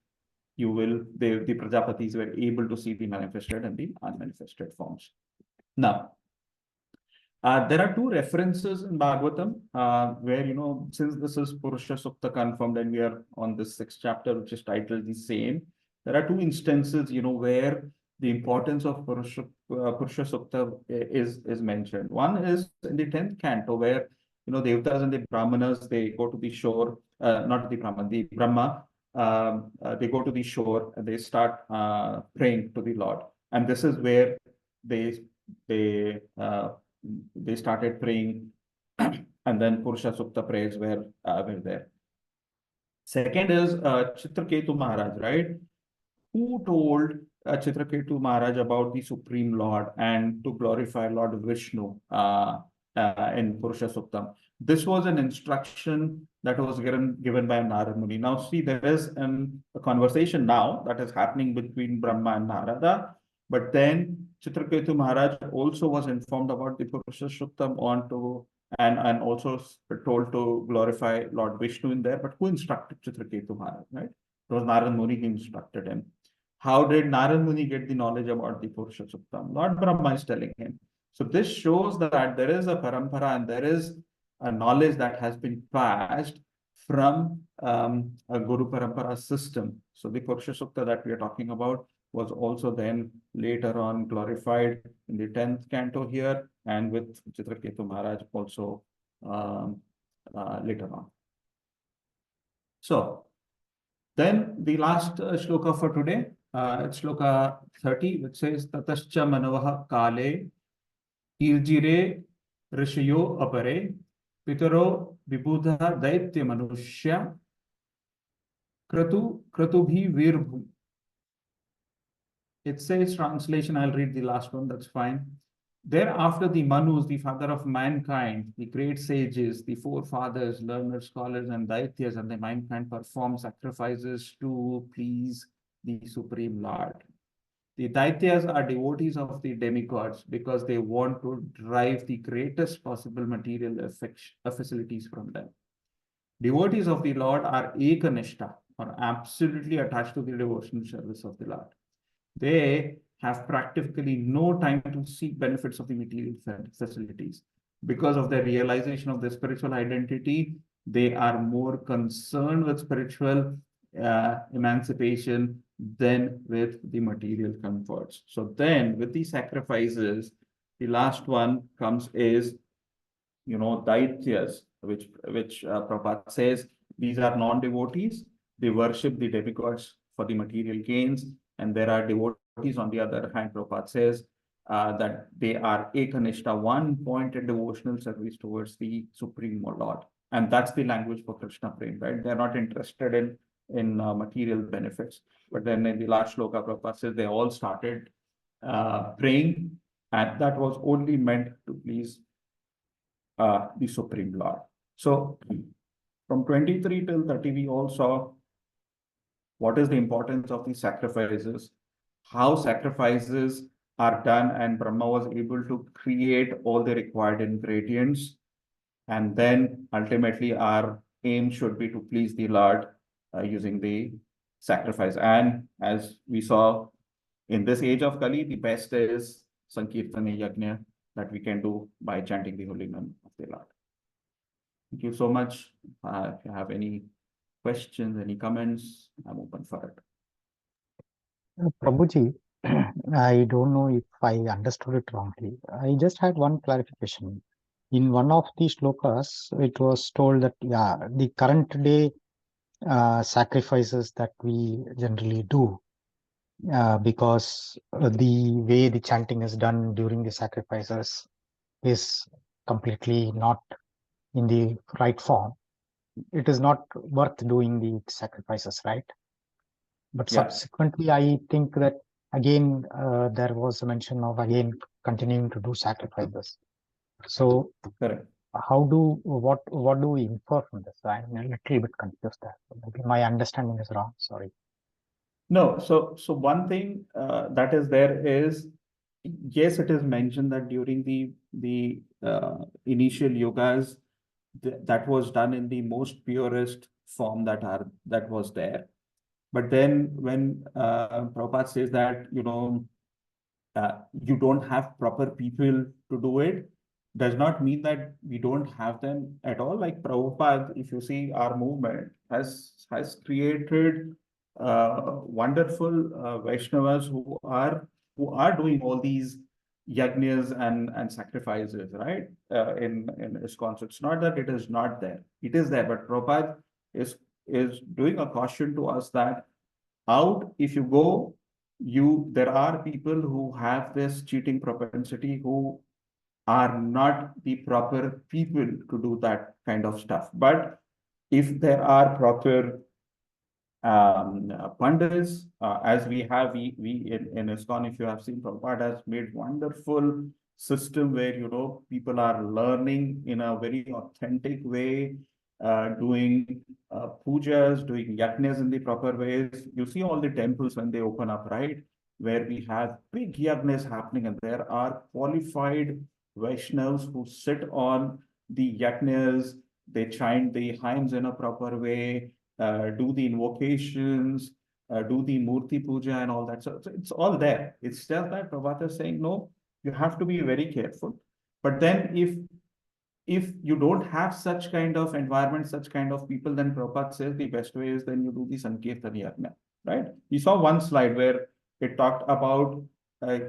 the Prajapatis were able to see the manifested and the unmanifested forms. Now, there are two references in Bhagavatam where, since this is Purusha Sukta confirmed and we are on this 6th chapter, which is titled the same, there are two instances, where the importance of Purusha Sukta is mentioned. One is in the 10th canto, where, the Devatas and the Brahmanas, they go to the shore, not the Brahman, the Brahma, they go to the shore and they start praying to the Lord. And this is where they started praying, and then Purusha Sukta prayers were there. Second is Chitraketu Maharaj, right? Who told Chitraketu Maharaj about the Supreme Lord and to glorify Lord Vishnu in Purusha Sukta? This was an instruction that was given by Narada Muni. Now, see, there is a conversation now that is happening between Brahma and Narada, but then Chitraketu Maharaj also was informed about the Purusha Sukta and also told to glorify Lord Vishnu in there. But who instructed Chitraketu Maharaj, right? It was Narada Muni who instructed him. How did Narada Muni get the knowledge about the Purusha Sukta? Lord Brahma is telling him. So this shows that there is a parampara and there is a knowledge that has been passed from a Guru Parampara system. So the Purusha Sukta that we are talking about was also then later on glorified in the 10th canto here, and with Chitraketu Maharaj also later on. So then the last shloka for today, it's shloka 30, which says, Tatascha manavaha kale irjire rishayo apare pitaro vibudha daitya manushya kratubhi virbhu. It says translation, I'll read the last one, that's fine. Thereafter, the Manus, the father of mankind, the great sages, the forefathers, learned scholars, and Daityas, and the mankind perform sacrifices to please the Supreme Lord. The Daityas are devotees of the demigods because they want to derive the greatest possible material facilities from them. Devotees of the Lord are ekanishta, or absolutely attached to the devotional service of the Lord. They have practically no time to seek benefits of the material facilities. Because of their realization of their spiritual identity, they are more concerned with spiritual emancipation than with the material comforts. So then with these sacrifices, the last one comes is, Daityas, which Prabhupada says, these are non-devotees. They worship the demigods for the material gains. And there are devotees, on the other hand, Prabhupada says that they are ekanishta, one-pointed devotional service towards the Supreme Lord. And that's the language for Krishna prema, right? They're not interested in material benefits. But then in the last shloka, Prabhupada says they all started praying, and that was only meant to please the Supreme Lord. So from 23 till 30, we all saw what is the importance of these sacrifices, how sacrifices are done, and Brahma was able to create all the required ingredients. And then ultimately our aim should be to please the Lord using the sacrifice. And as we saw in this age of Kali, the best is Sankirtana Yajna, that we can do by chanting the holy name of the Lord. Thank you so much. If you have any questions, any comments, I'm open for it. Prabhuji, I don't know if I understood it wrongly. I just had one clarification. In one of the shlokas, it was told that, yeah, the current day sacrifices that we generally do, because the way the chanting is done during the sacrifices is completely not in the right form. It is not worth doing the sacrifices, right? But Yeah. subsequently, I think that again, there was a mention of again continuing to do sacrifices. So Correct. what do we infer from this? I'm a little bit confused there. Maybe my understanding is wrong. Sorry. No, so one thing that is there is, yes, it is mentioned that during the initial yogas, that was done in the most purest form that was there. But then when Prabhupada says that, you don't have proper people to do it, does not mean that we don't have them at all. Like Prabhupada, if you see our movement, has created wonderful Vaishnavas who are doing all these yajnas and sacrifices, right? In ISKCON. So it's not that it is not there. It is there, but Prabhupada is doing a caution to us that out, if you go, there are people who have this cheating propensity who are not the proper people to do that kind of stuff. But if there are proper pandits, as we have, we in ISKCON, if you have seen, Prabhupada has made wonderful system where, people are learning in a very authentic way, doing pujas, doing yajnas in the proper ways. You see all the temples when they open up, right? Where we have big yajnas happening, and there are qualified Vaishnavas who sit on the yajnas, they chant the hymns in a proper way, do the invocations, do the Murti Puja and all that. So it's all there. It's just that Prabhupada is saying, no, you have to be very careful. But then if you don't have such kind of environment, such kind of people, then Prabhupada says the best way is then you do the Sankirtan Yajna, right? You saw one slide where it talked about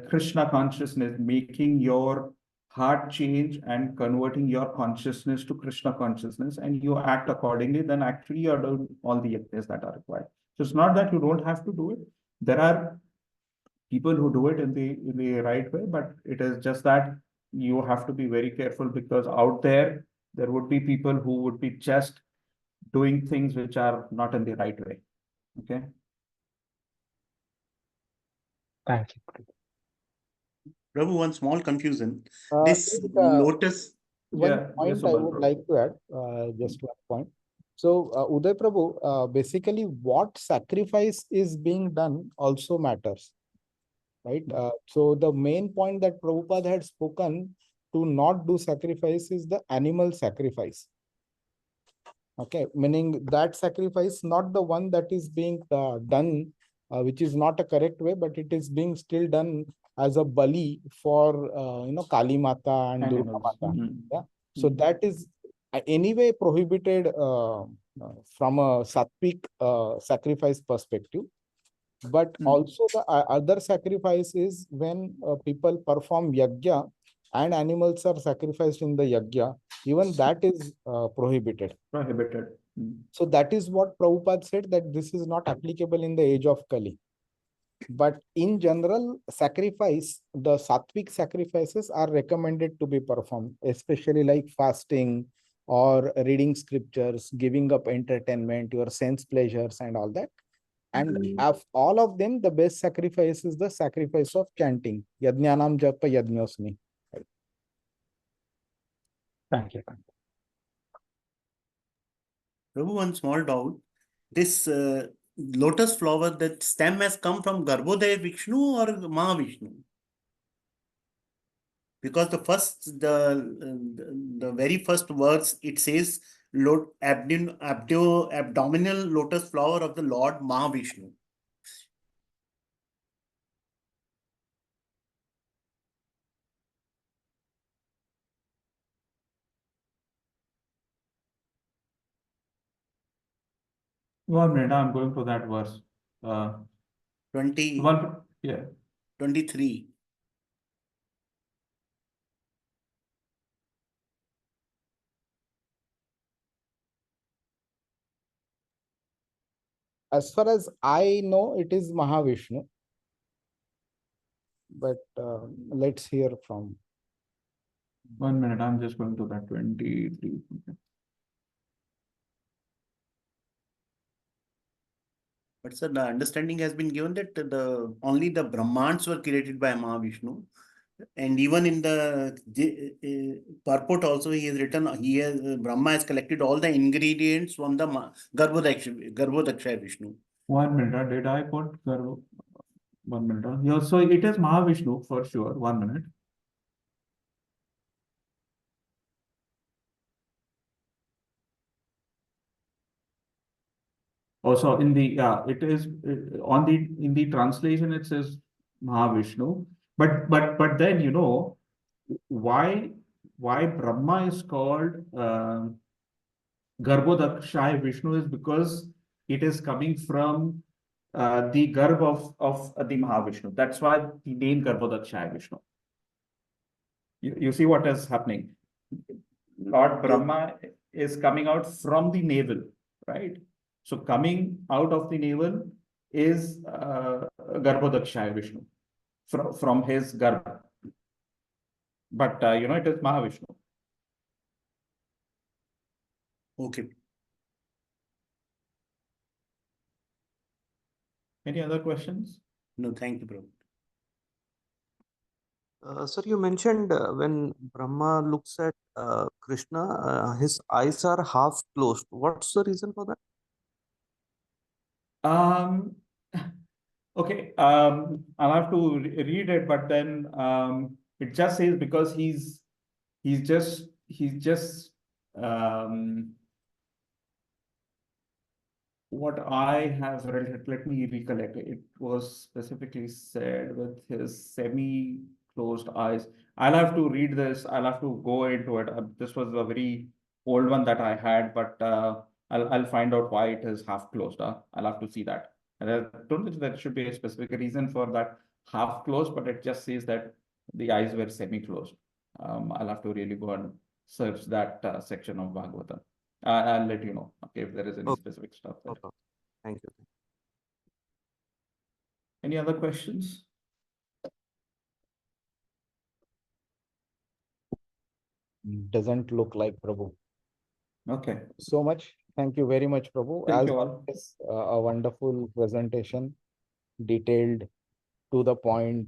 Krishna consciousness, making your heart change and converting your consciousness to Krishna consciousness, and you act accordingly, then actually you are doing all the yajnas that are required. So it's not that you don't have to do it. There are people who do it in the right way, but it is just that you have to be very careful, because out there would be people who would be just doing things which are not in the right way. Okay. Thank you. Prabhu, one small confusion. Uh, This just, lotus, One Yeah, yes, point I Subal, would bro. like to add, just one point. So, Uday Prabhu, basically what sacrifice is being done also matters, right? So the main point that Prabhupada had spoken to not do sacrifice is the animal sacrifice. Okay, meaning that sacrifice, not the one that is being done, which is not a correct way, but it is being still done as a bali for Kali Mata and Durga Animals. Mata. Mhm. Yeah, so that is anyway prohibited from a sattvic sacrifice perspective. But also the other sacrifice is when people perform yajna and animals are sacrificed in the yajna, even that is prohibited. Prohibited. Mm. So that is what Prabhupada said, that this is not applicable in the age of Kali. But in general, sacrifice, the sattvic sacrifices are recommended to be performed, especially like fasting or reading scriptures, giving up entertainment, your sense pleasures and all that. And of all of them, the best sacrifice is the sacrifice of chanting. Yajnanam japa yajnosmi. Thank you. Prabhu, one small doubt. This lotus flower, that stem has come from Garbhodaya Vishnu or Mahavishnu? Because the very first words, it says abdominal lotus flower of the Lord Mahavishnu. 1 minute, I'm going to that verse. 20, 23. As far as I know, it is Mahavishnu. But let's hear from. 1 minute, I'm just going to that 23. But sir, the understanding has been given that only the Brahmans were created by Mahavishnu. And even in the purport also, he has written, Brahma has collected all the ingredients from the Garbhodaksha Vishnu. 1 minute, did I put 1 minute? Yeah, so it is Mahavishnu for sure. 1 minute. Also in the it is on the in the translation it says Mahavishnu, but then why Brahma is called Garbhodakshaya Vishnu is because it is coming from the garb of the Mahavishnu. That's why the name Garbhodakshaya Vishnu. You see what is happening. Lord Brahma is coming out from the navel, right? So coming out of the navel is Garbhodakshaya Vishnu from his garb. But it is Mahavishnu. Okay. Any other questions? No, thank you, Prabhu. Sir, you mentioned when Brahma looks at Krishna, his eyes are half closed. What's the reason for that? Okay. I'll have to read it, but then it just says because he's just what I have read, let me recollect. It was specifically said with his semi-closed eyes. I'll have to read this. I'll have to go into it. This was a very old one that I had, but I'll find out why it is half closed. I'll have to see that. And I don't think there should be a specific reason for that half closed, but it just says that the eyes were semi-closed. I'll have to really go and search that section of Bhagavatam. I'll let you know, okay, if there is any specific stuff there. Okay. Thank you. Any other questions? Doesn't look like Prabhu. Okay. So much. Thank you very much, Prabhu. Thank As you all. always, a wonderful presentation, detailed, to the point,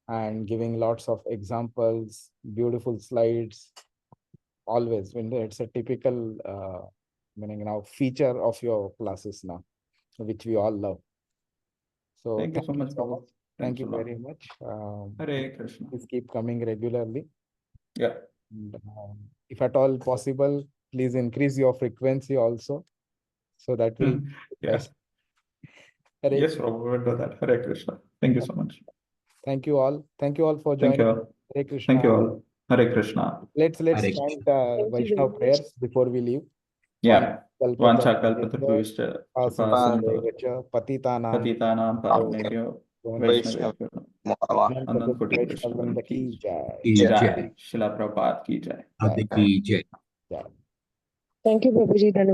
and giving lots of examples, beautiful slides. Always, when it's a typical feature of your classes now, which we all love. So Thank you so much, Prabhu. Thank Thanks you a lot. very much. Hare Krishna. Please keep coming regularly. Yeah. And, if at all possible, please increase your frequency also, so that will Yeah. Hare Yes, Prabhu, we'll do that. Hare Krishna. Thank you so much. Thank you all. Thank you all for Thank joining. you. Hare Krishna. Thank you all. Hare Krishna. Let's Hare chant Krishna. Vaishnava prayers before we leave. Yeah. Kalpata- Vanchakalpatarubhishta Asincha, Patitanam, Patitanam Pavanebhyo Vaishnavebhyo Anand Koti Vaishnavan ki Ki Jai. Jai. Shila Prabhupada ki Jai. Adi ki Jai. Jai. Thank you, Prabhuji.